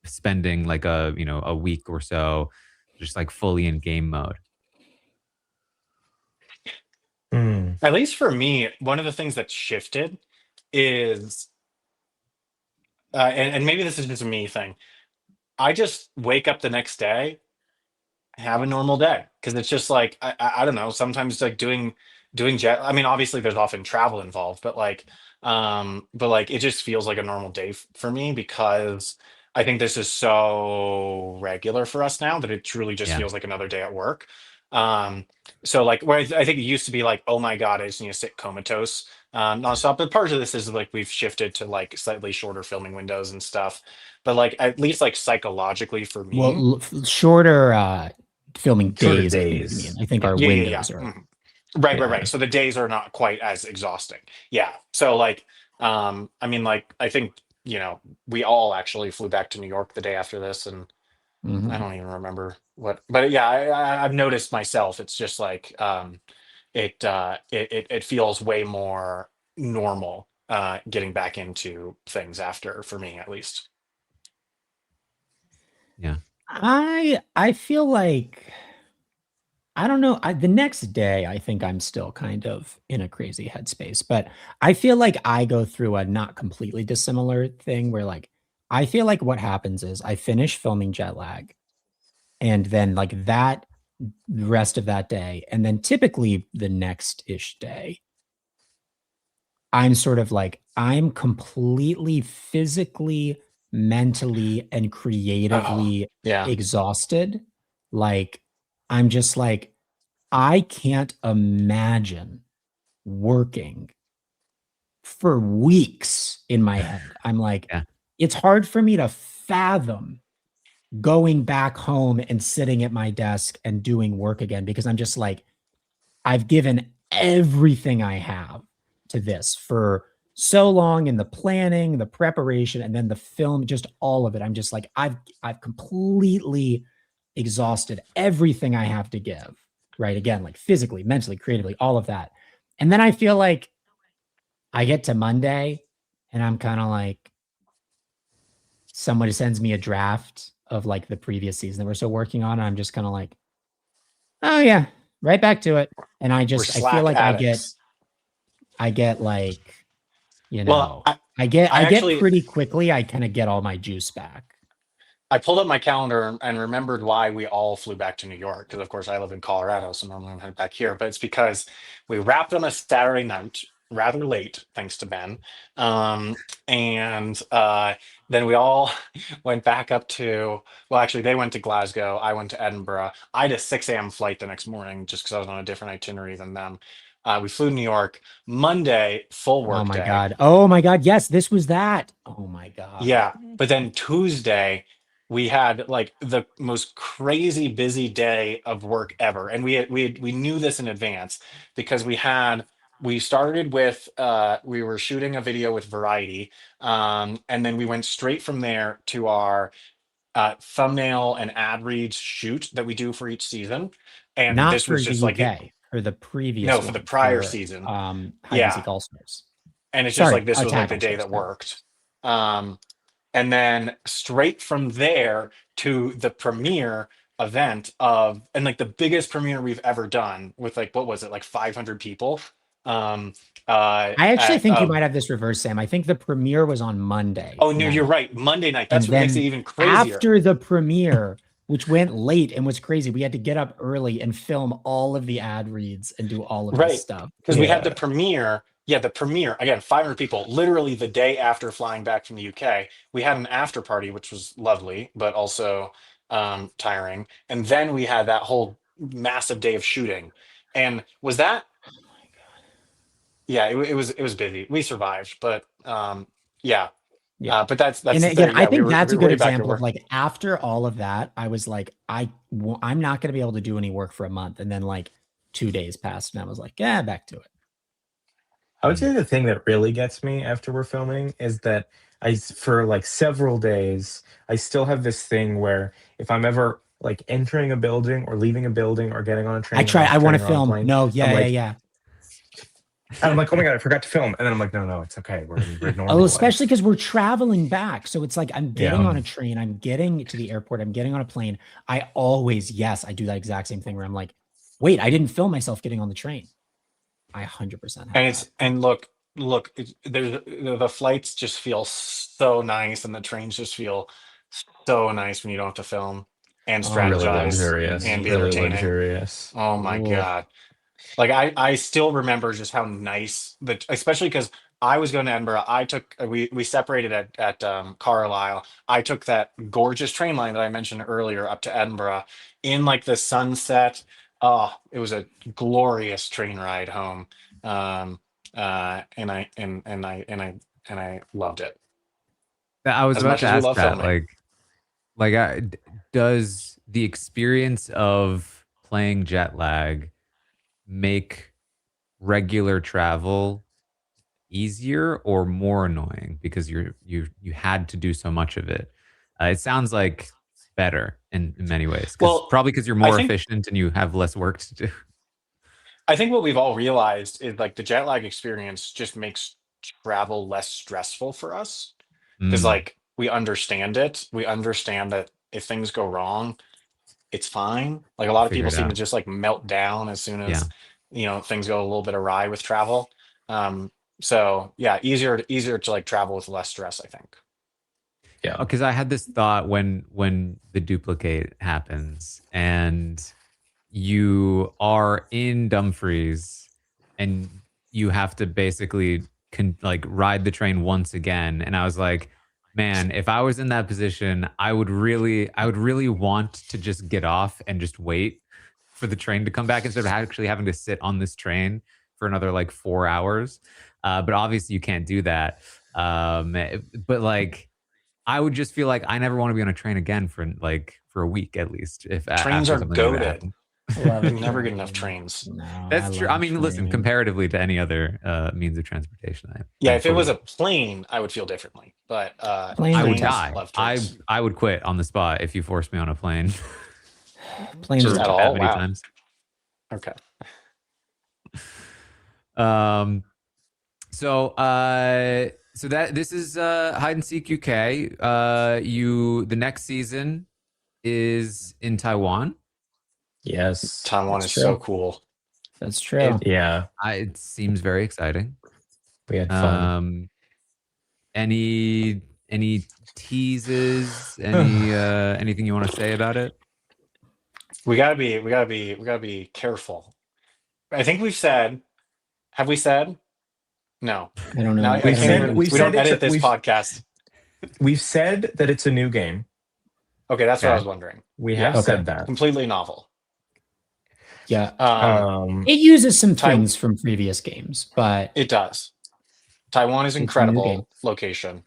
Speaker 1: spending like a week or so just like fully in game mode?
Speaker 3: At least for me, one of the things that shifted is, and maybe this is just a me thing. I just wake up the next day, have a normal day, because it's just like I don't know. Sometimes like doing jet. I mean, obviously there's often travel involved, but like it just feels like a normal day for me because I think this is so regular for us now that it truly just
Speaker 1: Yeah.
Speaker 3: feels like another day at work. Um, so like where I think it used to be like, oh my God, I just need to sit comatose nonstop. But part of this is like we've shifted to like slightly shorter filming windows and stuff. But like at least like psychologically for me,
Speaker 2: Well, shorter filming
Speaker 4: Shorter
Speaker 2: days, I think you
Speaker 4: days.
Speaker 2: mean. I think our
Speaker 3: yeah.
Speaker 2: windows are.
Speaker 3: Mhm. Right, right,
Speaker 2: Yeah.
Speaker 3: right. So the days are not quite as exhausting. Yeah. So like, I mean, like, I think, we all actually flew back to New York the day after this, and I
Speaker 2: Mhm.
Speaker 3: don't even remember what, but yeah, I've noticed myself. It's just like, it feels way more normal, getting back into things after, for me at least.
Speaker 1: Yeah.
Speaker 2: I feel like I don't know. The next day, I think I'm still kind of in a crazy headspace, but I feel like I go through a not completely dissimilar thing where like I feel like what happens is I finish filming jet lag, and then like that the rest of that day, and then typically the next ish day, I'm sort of like I'm completely physically, mentally, and
Speaker 3: Oh,
Speaker 2: creatively
Speaker 3: yeah.
Speaker 2: exhausted. Like I'm just like I can't imagine working for weeks in my head. I'm like,
Speaker 1: Yeah.
Speaker 2: it's hard for me to fathom going back home and sitting at my desk and doing work again because I'm just like, I've given everything I have to this for so long in the planning, the preparation, and then the film, just all of it. I'm just like, I've completely exhausted everything I have to give. Right. Again, like physically, mentally, creatively, all of that. And then I feel like I get to Monday and I'm kind of like, somebody sends me a draft of like the previous season that we're still working on. And I'm just kind of like, oh yeah, right back to it. And I
Speaker 3: We're
Speaker 2: feel
Speaker 3: Slack
Speaker 2: like
Speaker 3: addicts.
Speaker 2: I get like You
Speaker 3: Well,
Speaker 2: know, I get
Speaker 3: actually
Speaker 2: pretty quickly. I kind of get all my juice back.
Speaker 3: I pulled up my calendar and remembered why we all flew back to New York. Because of course I live in Colorado, so normally I'm headed back here. But it's because we wrapped on a Saturday night, rather late, thanks to Ben. And then we all went back up to. Well, actually, they went to Glasgow. I went to Edinburgh. I had a 6 a.m. flight the next morning just because I was on a different itinerary than them. We flew to New York Monday, full
Speaker 2: Oh
Speaker 3: work
Speaker 2: my
Speaker 3: day.
Speaker 2: God. Oh my God. Yes, this was that. Oh my God.
Speaker 3: Yeah, but then Tuesday we had like the most crazy busy day of work ever, and we knew this in advance because we started with we were shooting a video with Variety, and then we went straight from there to our thumbnail and ad reads shoot that we do for each season, and
Speaker 2: Not
Speaker 3: this
Speaker 2: for
Speaker 3: was
Speaker 2: the
Speaker 3: just like it.
Speaker 2: UK, for the
Speaker 3: No,
Speaker 2: previous
Speaker 3: for the
Speaker 2: one,
Speaker 3: prior
Speaker 2: for
Speaker 3: season,
Speaker 2: Hide and
Speaker 3: yeah,
Speaker 2: Seek All Stars.
Speaker 3: and it's just
Speaker 2: Sorry,
Speaker 3: like this was like
Speaker 2: Attack
Speaker 3: the
Speaker 2: All
Speaker 3: day
Speaker 2: Stars.
Speaker 3: that worked. Um, and then straight from there to the premiere event of and like the biggest premiere we've ever done with like what was it like 500 people um
Speaker 2: I actually
Speaker 3: at
Speaker 2: think you might have this reverse, Sam. I think the premiere was on Monday
Speaker 3: oh no, you're
Speaker 2: night.
Speaker 3: right, Monday night. That's
Speaker 2: And
Speaker 3: what makes it
Speaker 2: then
Speaker 3: even crazier.
Speaker 2: after the premiere, which went late and was crazy, we had to get up early and film all of the ad reads and do all of this
Speaker 3: Right,
Speaker 2: stuff.
Speaker 3: because we had the
Speaker 4: Yeah.
Speaker 3: premiere. Yeah, the premiere again, 500 people. Literally the day after flying back from the UK, we had an after party, which was lovely, but also tiring. And then we had that whole massive day of shooting. And was that? Yeah, it was busy. We survived, but yeah.
Speaker 2: Yeah.
Speaker 3: But that's
Speaker 2: And
Speaker 3: the
Speaker 2: again,
Speaker 3: thing.
Speaker 2: I
Speaker 3: Yeah, we
Speaker 2: think
Speaker 3: were
Speaker 2: that's
Speaker 3: we
Speaker 2: a
Speaker 3: were
Speaker 2: good
Speaker 3: way back
Speaker 2: example of
Speaker 3: over.
Speaker 2: like after all of that, I was like, I'm not going to be able to do any work for a month. And then like 2 days passed and I was like, yeah, back to it.
Speaker 4: I would say the thing that really gets me after we're filming is that for like several days, I still have this thing where if I'm ever like entering a building or leaving a building or getting on a train or off
Speaker 2: I
Speaker 4: a
Speaker 2: want
Speaker 4: train
Speaker 2: to
Speaker 4: or on a
Speaker 2: film.
Speaker 4: plane,
Speaker 2: No,
Speaker 4: I'm
Speaker 2: yeah.
Speaker 4: like, and I'm like, oh my God, I forgot to film. And then I'm like, no, it's okay. We're
Speaker 2: Oh,
Speaker 4: normal.
Speaker 2: especially because we're traveling back. So it's like I'm getting
Speaker 4: Yeah.
Speaker 2: on a train, I'm getting to the airport, I'm getting on a plane. I always, yes, I do that exact same thing where I'm like, wait, I didn't film myself getting on the train. I 100% have
Speaker 3: And
Speaker 2: that.
Speaker 3: look, there's the flights just feel so nice, and the trains just feel so nice when you don't have to film and
Speaker 2: Oh my
Speaker 4: Really
Speaker 2: God,
Speaker 3: strategize
Speaker 2: it's
Speaker 4: luxurious.
Speaker 3: and be
Speaker 4: Really
Speaker 2: amazing.
Speaker 3: entertaining.
Speaker 4: luxurious.
Speaker 3: Oh my
Speaker 2: Ooh.
Speaker 3: God. Like I still remember just how nice that, especially because I was going to Edinburgh. I took we separated at Carlisle. I took that gorgeous train line that I mentioned earlier up to Edinburgh in like the sunset. Oh, it was a glorious train ride home. Um, and I loved it
Speaker 1: I was
Speaker 3: as
Speaker 1: about
Speaker 3: much
Speaker 1: to
Speaker 3: as we
Speaker 1: ask
Speaker 3: love
Speaker 1: that,
Speaker 3: filming.
Speaker 1: does the experience of playing jet lag make regular travel easier or more annoying because you had to do so much of it? It sounds like better in many ways because
Speaker 3: Well,
Speaker 1: probably because you're
Speaker 3: I
Speaker 1: more
Speaker 3: think
Speaker 1: efficient and you have less work to do.
Speaker 3: I think what we've all realized is like the jet lag experience just makes travel less stressful for us because
Speaker 1: Mm,
Speaker 3: like we understand it. We understand that if things go wrong, it's fine. Like a
Speaker 1: you
Speaker 3: lot of
Speaker 1: figure
Speaker 3: people
Speaker 1: it
Speaker 3: seem to
Speaker 1: out.
Speaker 3: just like melt down as soon
Speaker 1: Yeah.
Speaker 3: as things go a little bit awry with travel. So yeah, easier to like travel with less stress, I think.
Speaker 4: Yeah.
Speaker 1: Because I had this thought when the duplicate happens and you are in Dumfries and you have to basically like ride the train once again. And I was like, man, if I was in that position, I would really want to just get off and just wait for the train to come back instead of actually having to sit on this train for another like 4 hours. But obviously you can't do that. But like, I would just feel like I never want to be on a train again for a week at least if
Speaker 3: Trains
Speaker 1: after
Speaker 3: are
Speaker 1: something like that
Speaker 3: goaded.
Speaker 1: happened.
Speaker 2: Love
Speaker 3: You
Speaker 2: a
Speaker 3: can never get enough
Speaker 2: train.
Speaker 3: trains.
Speaker 2: No, I
Speaker 1: That's true.
Speaker 2: love
Speaker 1: I
Speaker 2: a
Speaker 1: mean, listen,
Speaker 2: train.
Speaker 1: comparatively to any other means of transportation,
Speaker 3: Yeah, if it was
Speaker 1: thankfully
Speaker 3: a plane, I would feel differently. But
Speaker 2: Planes
Speaker 1: I
Speaker 2: are
Speaker 1: would
Speaker 2: tough.
Speaker 3: trains,
Speaker 1: die.
Speaker 3: love trains.
Speaker 1: I would quit on the spot if you forced me on a plane
Speaker 2: Planes
Speaker 3: Just
Speaker 2: are
Speaker 1: for
Speaker 3: at
Speaker 1: that
Speaker 2: tough.
Speaker 3: all?
Speaker 1: many
Speaker 3: Wow.
Speaker 1: times.
Speaker 3: Okay.
Speaker 1: Um, so that this is Hide and Seek UK. The next season is in Taiwan.
Speaker 4: Yes.
Speaker 3: Taiwan
Speaker 2: That's
Speaker 3: is so
Speaker 2: true.
Speaker 3: cool.
Speaker 2: That's true.
Speaker 3: It,
Speaker 4: Yeah.
Speaker 1: It seems very exciting.
Speaker 4: We had fun.
Speaker 1: any teases? Anything you want to say about it?
Speaker 3: We gotta be careful. I think we've said. Have we said? No.
Speaker 2: I don't know.
Speaker 3: No,
Speaker 2: I
Speaker 3: I
Speaker 2: don't
Speaker 3: can't
Speaker 2: know.
Speaker 3: even.
Speaker 4: we've
Speaker 3: We
Speaker 4: said
Speaker 3: don't edit this
Speaker 4: we've
Speaker 3: podcast.
Speaker 4: we've said that it's a new game.
Speaker 3: Okay, that's what I
Speaker 1: Okay.
Speaker 3: was wondering.
Speaker 4: We
Speaker 3: Yeah.
Speaker 4: have
Speaker 2: Okay.
Speaker 4: said that.
Speaker 3: Completely novel.
Speaker 2: Yeah.
Speaker 3: It
Speaker 2: It uses some
Speaker 3: Tai-
Speaker 2: things from previous games, but
Speaker 3: does. Taiwan is
Speaker 2: it's a new game.
Speaker 3: incredible location.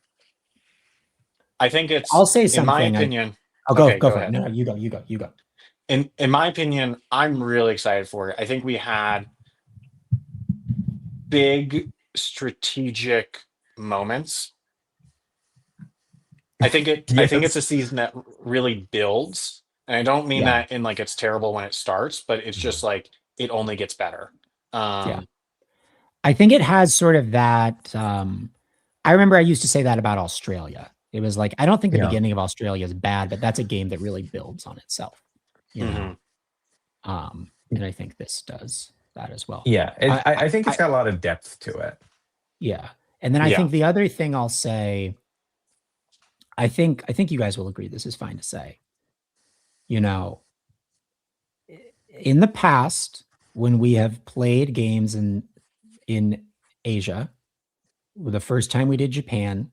Speaker 3: I think it's.
Speaker 2: I'll say
Speaker 3: In my
Speaker 2: something.
Speaker 3: opinion.
Speaker 2: I'll go
Speaker 3: Okay,
Speaker 2: go
Speaker 3: go
Speaker 2: for it.
Speaker 3: ahead.
Speaker 2: No, you go.
Speaker 3: In my opinion, I'm really excited for it. I think we had big strategic moments. I think it's a
Speaker 4: Yes.
Speaker 3: season that really builds. And I don't mean
Speaker 2: Yeah.
Speaker 3: that in like it's terrible when it starts, but it's just like it only gets better.
Speaker 2: Yeah. I think it has sort of that. I remember I used to say that about Australia. It was like, I don't think the
Speaker 4: Yeah.
Speaker 2: beginning of Australia is bad, but that's a game that really builds on itself. You know? And I think this does that as well.
Speaker 4: Yeah. I think it's got a lot of depth to it.
Speaker 2: Yeah. And then I
Speaker 3: Yeah.
Speaker 2: think the other thing I'll say, I think you guys will agree, this is fine to say. You know, in the past, when we have played games in Asia, the first time we did Japan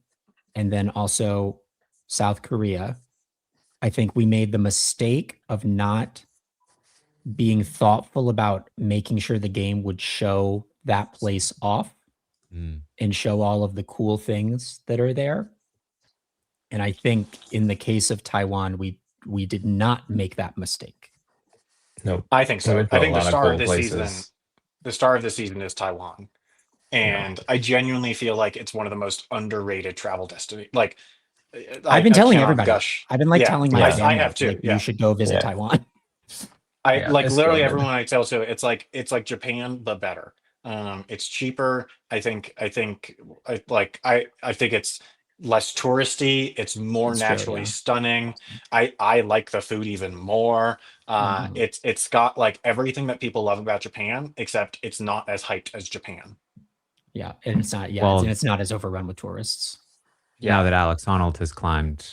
Speaker 2: and then also South Korea, I think we made the mistake of not being thoughtful about making sure the game would show that place off and show all of the cool things that are there. And I think in the case of Taiwan, we did not make that mistake.
Speaker 4: No,
Speaker 3: I think so.
Speaker 4: We went to
Speaker 3: I
Speaker 4: a
Speaker 3: think the
Speaker 4: lot of
Speaker 3: star
Speaker 4: cool
Speaker 3: of this season,
Speaker 4: places.
Speaker 3: the star of the season is Taiwan. And I genuinely feel like it's one of the most underrated travel destinations. Like
Speaker 2: I've been telling
Speaker 3: cannot
Speaker 2: everybody.
Speaker 3: gush.
Speaker 2: I've been like
Speaker 3: Yeah,
Speaker 2: telling my
Speaker 4: yeah.
Speaker 2: family,
Speaker 3: I have too.
Speaker 2: like,
Speaker 3: Yeah.
Speaker 2: you should go visit
Speaker 4: Yeah.
Speaker 2: Taiwan.
Speaker 3: I like
Speaker 4: it's
Speaker 3: literally
Speaker 4: good.
Speaker 3: everyone I tell to, it's like Japan but better. It's cheaper. I think it's less touristy. It's more
Speaker 2: It's true,
Speaker 3: naturally
Speaker 2: yeah.
Speaker 3: stunning. I like the food even more.
Speaker 2: Mhm.
Speaker 3: It's got like everything that people love about Japan, except it's not as hyped as Japan.
Speaker 2: Yeah, and it's not. Yeah,
Speaker 1: Well-
Speaker 2: and it's not as overrun with tourists.
Speaker 1: Now that Alex Honnold has climbed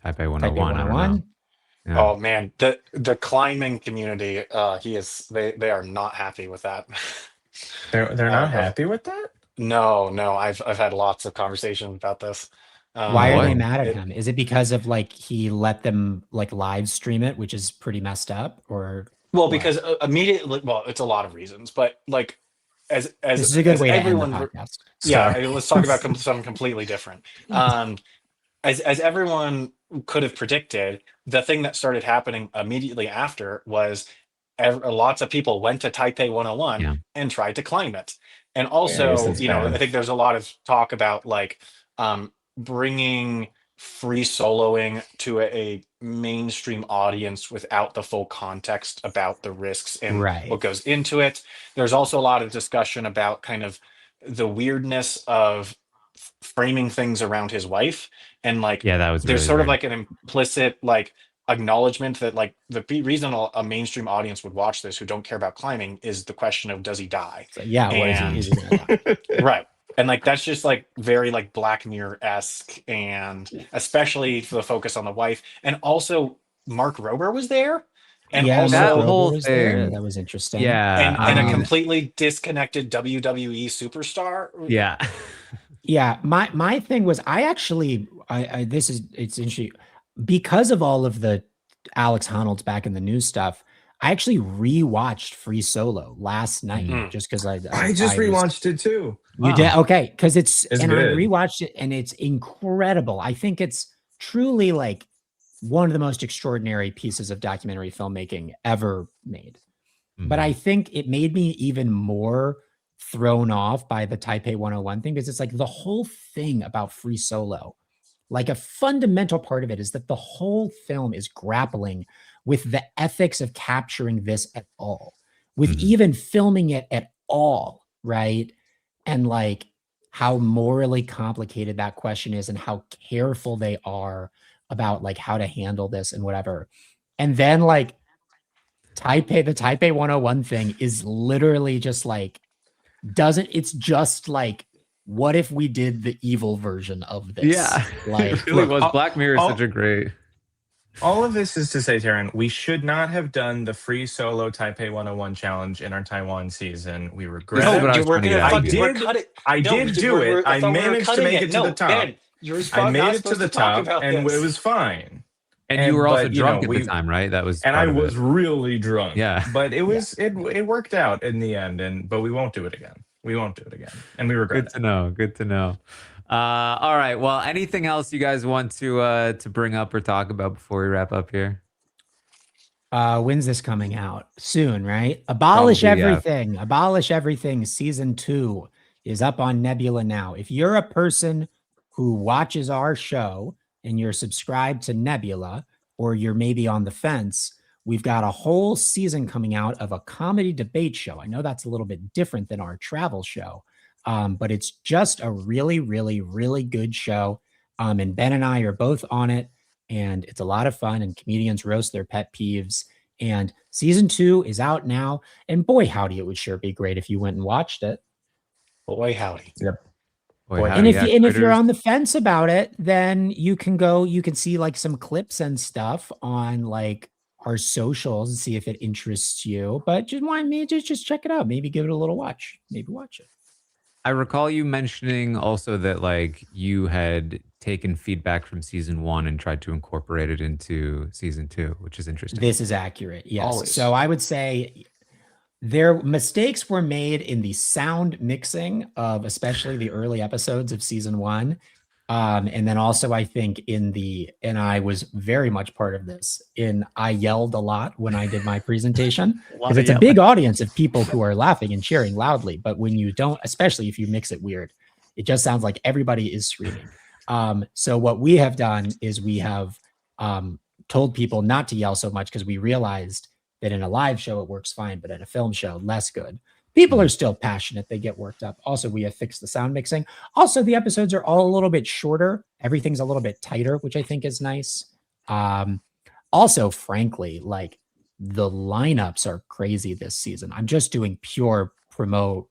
Speaker 1: Taipei 101,
Speaker 2: Taipei
Speaker 1: I don't know.
Speaker 2: 101.
Speaker 1: Yeah.
Speaker 3: Oh man, the climbing community, they are not happy with that.
Speaker 4: They're not happy with that?
Speaker 3: No, I've had lots of conversations about this.
Speaker 2: Why are they
Speaker 1: What?
Speaker 2: mad at him? Is it because of like he let them like live stream it, which is pretty messed up, or
Speaker 3: Well,
Speaker 2: what?
Speaker 3: because immediately, well, it's a lot of reasons, but like as
Speaker 2: This is a good
Speaker 3: as
Speaker 2: way to end the
Speaker 3: everyone,
Speaker 2: podcast.
Speaker 3: yeah,
Speaker 4: Sorry.
Speaker 3: let's talk about something completely different. As everyone could have predicted, the thing that started happening immediately after was lots of people went to Taipei 101
Speaker 1: Yeah.
Speaker 3: and tried to climb it. And
Speaker 4: I
Speaker 3: also,
Speaker 4: guess it's bad.
Speaker 3: I think there's a lot of talk about like bringing free soloing to a mainstream audience without the full context about the risks and
Speaker 2: Right.
Speaker 3: what goes into it. There's also a lot of discussion about kind of the weirdness of framing things around his wife, and like
Speaker 1: Yeah, that was
Speaker 3: there's
Speaker 1: really
Speaker 3: sort of
Speaker 1: weird.
Speaker 3: like an implicit like acknowledgement that like the reason a mainstream audience would watch this who don't care about climbing is the question of does he die.
Speaker 2: So, yeah, what is he?
Speaker 3: And-
Speaker 2: Is he gonna die?
Speaker 3: Right. And like that's just like very like Black Mirror-esque, and especially for the focus on the wife. And also Mark Rober was there. And
Speaker 2: Yeah,
Speaker 3: also
Speaker 1: That
Speaker 2: Mark Rober
Speaker 1: whole
Speaker 2: was there.
Speaker 1: thing.
Speaker 2: That was interesting.
Speaker 1: Yeah.
Speaker 3: and
Speaker 1: I
Speaker 3: a
Speaker 1: mean,
Speaker 3: completely disconnected WWE superstar.
Speaker 1: yeah.
Speaker 2: Yeah, my thing was I actually it's interesting because of all of the Alex Honnold's back in the news stuff. I actually rewatched Free Solo last night
Speaker 3: Mhm.
Speaker 2: just because I
Speaker 4: just
Speaker 2: was-
Speaker 4: rewatched it too.
Speaker 2: You did? Okay, because it's
Speaker 4: It's
Speaker 2: and
Speaker 4: good.
Speaker 2: I rewatched it and it's incredible. I think it's truly like one of the most extraordinary pieces of documentary filmmaking ever made. But I think it made me even more thrown off by the Taipei 101 thing, because it's like the whole thing about Free Solo, like a fundamental part of it is that the whole film is grappling with the ethics of capturing this at all, with
Speaker 1: Mhm.
Speaker 2: even filming it at all, right? And like how morally complicated that question is and how careful they are about like how to handle this and whatever. And then like the Taipei 101 thing is literally just like it's just like what if we did the evil version of this?
Speaker 1: Yeah,
Speaker 2: Like,
Speaker 1: it really
Speaker 4: look,
Speaker 1: was. Black Mirror is such a great.
Speaker 4: All of this is to say, Taran, we should not have done the free solo Taipei 101 challenge in our Taiwan season. We regret
Speaker 1: This is
Speaker 4: it.
Speaker 1: what I was
Speaker 3: we're
Speaker 1: trying to
Speaker 3: gonna
Speaker 1: get at
Speaker 3: fuck,
Speaker 1: with you.
Speaker 3: we're cutting.
Speaker 4: I
Speaker 3: No,
Speaker 4: did do it.
Speaker 3: I
Speaker 4: I
Speaker 3: thought we were
Speaker 4: managed to
Speaker 3: cutting
Speaker 4: make it to
Speaker 3: No,
Speaker 4: the top.
Speaker 3: Ben, you're
Speaker 4: I made
Speaker 3: not
Speaker 4: it to
Speaker 3: supposed
Speaker 4: the
Speaker 3: talk
Speaker 4: top,
Speaker 3: about
Speaker 4: and
Speaker 3: this.
Speaker 4: it was fine.
Speaker 1: And you were also
Speaker 4: but,
Speaker 1: drunk at the time, right? That was
Speaker 4: and
Speaker 1: part
Speaker 4: I
Speaker 1: of
Speaker 4: was
Speaker 1: it.
Speaker 4: really drunk.
Speaker 1: Yeah.
Speaker 4: But it was it worked out in the end, but we won't do it again. We won't do it again. And we regret
Speaker 1: Good to know. Good to know. All right. Well, anything else you guys want to bring up or talk about before we wrap up here?
Speaker 2: when's this coming out? Soon, right? Abolish
Speaker 1: Probably, yeah.
Speaker 2: Everything. Abolish Everything season 2 is up on Nebula now. If you're a person who watches our show and you're subscribed to Nebula, or you're maybe on the fence, we've got a whole season coming out of a comedy debate show. I know that's a little bit different than our travel show, but it's just a really, really, really good show. And Ben and I are both on it, and it's a lot of fun, and comedians roast their pet peeves. And season 2 is out now. And boy, howdy, it would sure be great if you went and watched it.
Speaker 3: Boy, howdy.
Speaker 4: Yep.
Speaker 1: Boy,
Speaker 2: And if
Speaker 1: howdy,
Speaker 2: you, and if you're
Speaker 1: critters.
Speaker 2: on the fence about it, then you can see like some clips and stuff on like our socials and see if it interests you. But just check it out. Maybe give it a little watch. Maybe watch it.
Speaker 1: I recall you mentioning also that like you had taken feedback from season 1 and tried to incorporate it into season 2, which is interesting.
Speaker 2: This is accurate. Yes.
Speaker 3: Always.
Speaker 2: So I would say their mistakes were made in the sound mixing of especially the early episodes of season 1. And then also I think and I was very much part of this, I yelled a lot when I did my presentation because it's a big audience of people who are laughing and cheering loudly. But when you don't, especially if you mix it weird, it just sounds like everybody is screaming. So what we have done is we have told people not to yell so much because we realized that in a live show, it works fine, but in a film show, less good. People are still passionate. They get worked up. Also, we have fixed the sound mixing. Also, the episodes are all a little bit shorter. Everything's a little bit tighter, which I think is nice. Also, frankly, like the lineups are crazy this season. I'm just doing pure promo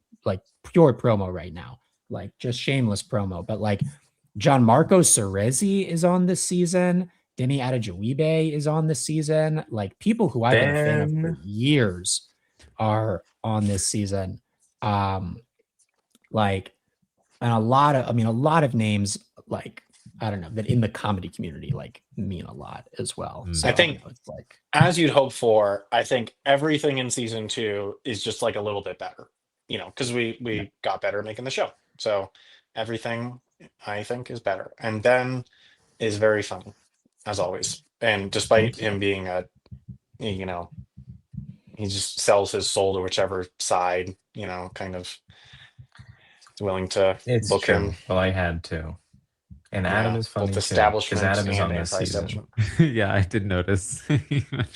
Speaker 2: right now, like just shameless promo. But like Gianmarco Cerezi is on this season. Demi Adejuyibe is on this season. Like people who I've been a fan of for years are on this season. Like, and a lot of names, like, I don't know, that in the comedy community, like, mean a lot as well. So
Speaker 3: I think
Speaker 2: it's like,
Speaker 3: as you'd hope for, I think everything in season 2 is just like a little bit better, because we got better at making the show. So everything I think is better. And Ben is very funny, as always. And despite him being he just sells his soul to whichever side, kind of willing to
Speaker 4: It's
Speaker 3: book
Speaker 4: true.
Speaker 3: him.
Speaker 4: Well, I had to. And Adam is funny
Speaker 3: both
Speaker 4: too.
Speaker 3: establishment
Speaker 4: Because Adam is
Speaker 3: and
Speaker 4: on this season.
Speaker 3: anti-establishment.
Speaker 1: Yeah, I did notice.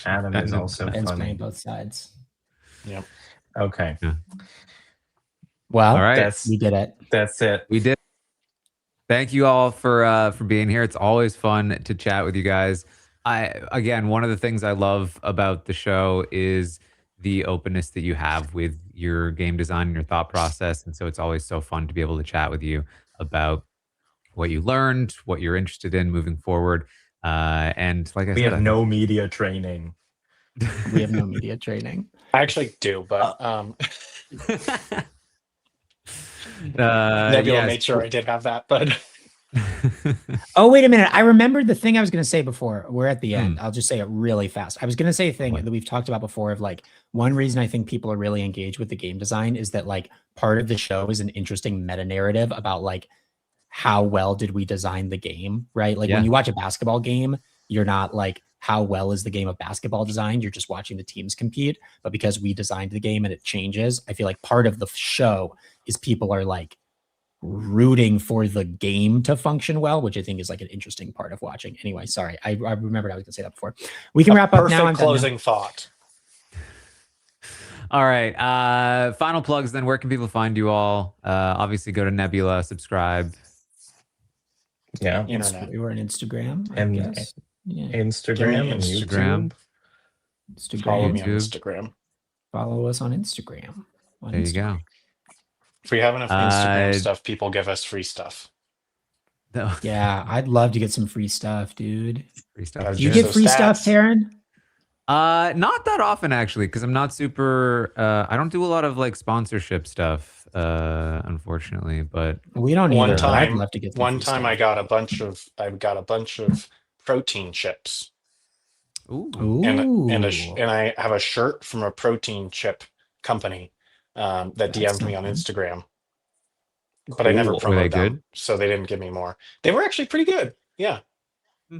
Speaker 4: Adam is also
Speaker 2: Ben's
Speaker 4: funny.
Speaker 2: playing both sides.
Speaker 3: Yep.
Speaker 4: Okay.
Speaker 1: Yeah.
Speaker 2: Well,
Speaker 1: All right.
Speaker 2: we did it.
Speaker 4: That's it.
Speaker 1: We did. Thank you all for being here. It's always fun to chat with you guys. Again, one of the things I love about the show is the openness that you have with your game design and your thought process. And so it's always so fun to be able to chat with you about what you learned, what you're interested in moving forward. And like I said,
Speaker 4: We have no media training.
Speaker 2: We have no media training.
Speaker 3: I actually do, but Nebula
Speaker 1: yes.
Speaker 3: made sure I did have that, but
Speaker 2: Oh, wait a minute. I remembered the thing I was going to say before. We're at the end. I'll just say it really fast. I was going to say a thing that we've talked about before of like, one reason I think people are really engaged with the game design is that like part of the show is an interesting meta narrative about like, how well did we design the game, right? Like when you watch a basketball game, you're not like, how well is the game of basketball designed? You're just watching the teams compete. But because we designed the game and it changes, I feel like part of the show is people are like rooting for the game to function well, which I think is like an interesting part of watching. Anyway, sorry. I remembered I was gonna say that before. We can wrap up now. I'm
Speaker 3: closing thought.
Speaker 1: All right. Final plugs then. Where can people find you all? Obviously go to Nebula, subscribe.
Speaker 4: Yeah.
Speaker 3: Internet.
Speaker 2: We were on Instagram, I
Speaker 4: And
Speaker 2: guess. Yeah.
Speaker 4: Instagram and
Speaker 1: Instagram.
Speaker 4: YouTube.
Speaker 3: Follow me on
Speaker 1: YouTube.
Speaker 3: Instagram.
Speaker 2: Follow us on Instagram.
Speaker 1: There you go.
Speaker 3: If we have enough Instagram
Speaker 1: Uh,
Speaker 3: stuff, people give us free stuff.
Speaker 1: No.
Speaker 2: Yeah, I'd love to get some free stuff, dude.
Speaker 1: Free stuff.
Speaker 3: Gotta
Speaker 2: Do you
Speaker 3: juice
Speaker 2: get
Speaker 3: those
Speaker 2: free stuff,
Speaker 3: stats.
Speaker 2: Taran?
Speaker 1: Not that often actually, because I'm not super. I don't do a lot of like sponsorship stuff, unfortunately. But
Speaker 2: We don't
Speaker 3: One
Speaker 2: either, but I'd
Speaker 3: time,
Speaker 2: love to get some
Speaker 3: one
Speaker 2: free
Speaker 3: time
Speaker 2: stuff.
Speaker 3: I got a bunch of protein chips,
Speaker 1: ooh,
Speaker 3: and I have a shirt from a protein chip company that
Speaker 2: That's
Speaker 3: DM'd me on
Speaker 2: something.
Speaker 3: Instagram, but I never
Speaker 4: Cool.
Speaker 1: were they
Speaker 3: promoted them,
Speaker 1: good?
Speaker 3: so they didn't give me more. They were actually pretty good. Yeah,
Speaker 1: Hmm.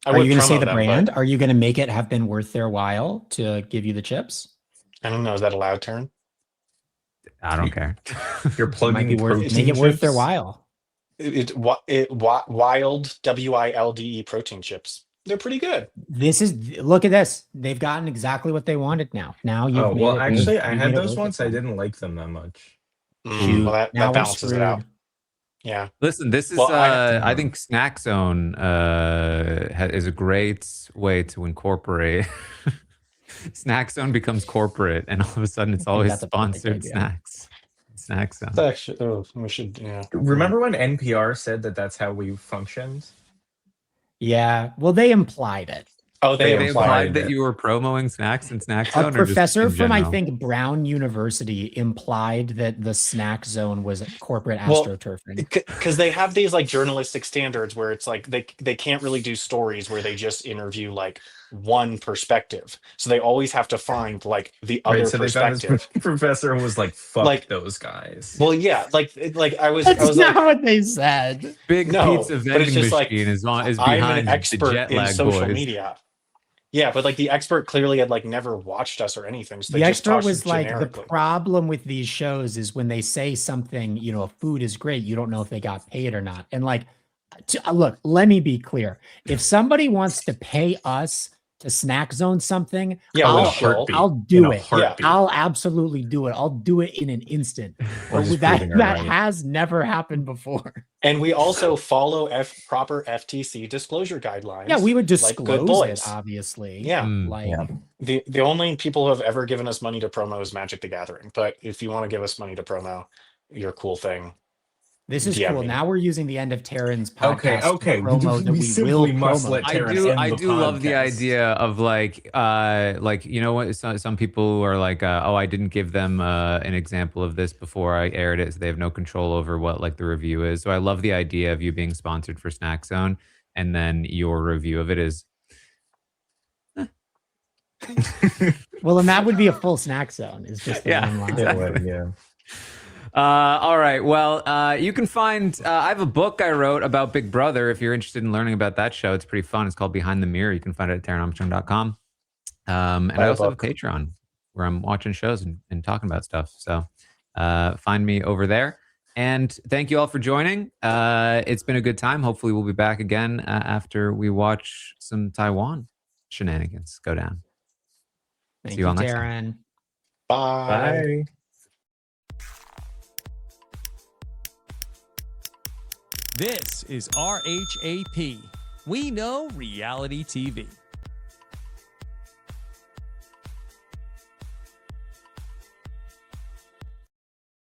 Speaker 3: I
Speaker 2: Are you
Speaker 3: would
Speaker 2: going to say
Speaker 3: promo
Speaker 2: the
Speaker 3: them,
Speaker 2: brand?
Speaker 3: but
Speaker 2: Are you going to make it have been worth their while to give you the chips?
Speaker 3: I don't know. Is that a loud term?
Speaker 1: I don't care.
Speaker 4: You're
Speaker 2: It might be
Speaker 4: plugging
Speaker 2: worth make
Speaker 4: protein
Speaker 2: it worth their
Speaker 4: chips?
Speaker 2: while.
Speaker 3: Wild WILDE protein chips. They're pretty good.
Speaker 2: Look at this. They've gotten exactly what they wanted now. Now you've
Speaker 4: Oh,
Speaker 2: made
Speaker 4: well,
Speaker 2: it
Speaker 4: actually, I
Speaker 2: you've
Speaker 4: had
Speaker 2: made it
Speaker 4: those
Speaker 2: worth it
Speaker 4: once.
Speaker 2: for
Speaker 4: I
Speaker 2: them.
Speaker 4: didn't like them that much.
Speaker 3: Well,
Speaker 2: Shoot.
Speaker 3: that
Speaker 2: Now we're
Speaker 3: balances it out.
Speaker 2: screwed.
Speaker 3: Yeah.
Speaker 1: Listen, this is
Speaker 3: Well,
Speaker 1: I think Snack Zone is a great way to incorporate. Snack Zone becomes corporate, and all of a sudden it's
Speaker 2: I think
Speaker 1: always
Speaker 2: that's a perfect
Speaker 1: sponsored
Speaker 2: idea.
Speaker 1: snacks. Snack Zone.
Speaker 3: it's actually, we should, yeah.
Speaker 4: Remember when NPR said that that's how we functioned?
Speaker 2: Yeah. Well, they implied it.
Speaker 3: Oh,
Speaker 1: They
Speaker 3: they
Speaker 1: implied
Speaker 3: implied.
Speaker 1: that you were promoting snacks and Snack
Speaker 2: A
Speaker 1: Zone, or just
Speaker 2: professor
Speaker 1: in
Speaker 2: from, I
Speaker 1: general?
Speaker 2: think, Brown University implied that the snack zone was corporate
Speaker 3: Well,
Speaker 2: astroturfing.
Speaker 3: because they have these like journalistic standards where it's like they can't really do stories where they just interview like one perspective, so they always have to find like the
Speaker 4: Right,
Speaker 3: other
Speaker 4: so they found this
Speaker 3: perspective.
Speaker 4: professor who was like, fuck
Speaker 3: Like,
Speaker 4: those guys.
Speaker 3: well, yeah, like I was
Speaker 2: That's
Speaker 3: like,
Speaker 2: not what they said.
Speaker 1: Big
Speaker 3: no,
Speaker 1: pizza
Speaker 3: but it's
Speaker 1: vending
Speaker 3: just
Speaker 1: machine
Speaker 3: like
Speaker 1: is
Speaker 3: I'm an
Speaker 1: behind the
Speaker 3: expert
Speaker 1: jet
Speaker 3: in
Speaker 1: lag
Speaker 3: social
Speaker 1: boys.
Speaker 3: media. Yeah, but like the expert clearly had like never watched us or anything, so they
Speaker 2: The
Speaker 3: just
Speaker 2: expert
Speaker 3: talked
Speaker 2: was like, the
Speaker 3: generically.
Speaker 2: problem with these shows is when they say something, food is great, you don't know if they got paid or not. And like, look, let me be clear. If somebody wants to pay us to snack zone something,
Speaker 3: Yeah, with a
Speaker 2: I'll
Speaker 3: shill.
Speaker 2: do
Speaker 4: In a
Speaker 2: it.
Speaker 4: heartbeat.
Speaker 2: I'll absolutely do it. I'll do it in an instant.
Speaker 4: We're
Speaker 2: But
Speaker 4: just
Speaker 2: that
Speaker 4: proving our right.
Speaker 2: has never happened before.
Speaker 3: And we also follow proper FTC disclosure guidelines.
Speaker 2: Yeah, we would
Speaker 3: like good
Speaker 2: disclose
Speaker 3: boys.
Speaker 2: it, obviously.
Speaker 3: Yeah.
Speaker 2: Like,
Speaker 4: Yeah.
Speaker 3: The only people who have ever given us money to promo is Magic the Gathering. But if you want to give us money to promo your cool thing,
Speaker 2: this is
Speaker 3: DM
Speaker 2: cool.
Speaker 3: me.
Speaker 2: Now we're using the end of Taran's podcast
Speaker 4: Okay.
Speaker 2: to promo that
Speaker 4: We
Speaker 2: we
Speaker 4: simply
Speaker 2: will
Speaker 4: must
Speaker 2: promo.
Speaker 4: let
Speaker 1: I
Speaker 4: Taran
Speaker 1: do
Speaker 4: end
Speaker 1: I
Speaker 4: the
Speaker 1: do love the
Speaker 4: podcast.
Speaker 1: idea of like you know what, some people are like, oh, I didn't give them an example of this before I aired it, so they have no control over what like the review is. So I love the idea of you being sponsored for Snack Zone, and then your review of it is
Speaker 2: Well, and that would be a full snack zone. Is just the
Speaker 1: Yeah,
Speaker 2: one line.
Speaker 1: exactly.
Speaker 4: Yeah.
Speaker 1: All right. Well, you can find. I have a book I wrote about Big Brother. If you're interested in learning about that show, it's pretty fun. It's called Behind the Mirror. You can find it at taranarmstrong.com. And I also have a Patreon where I'm watching shows and talking about stuff. So find me over there. And thank you all for joining. It's been a good time. Hopefully, we'll be back again after we watch some Taiwan shenanigans go down.
Speaker 2: Thank
Speaker 1: See you
Speaker 2: you,
Speaker 1: all next time.
Speaker 2: Taran.
Speaker 3: Bye.
Speaker 4: Bye.
Speaker 5: This is RHAP. We know reality TV.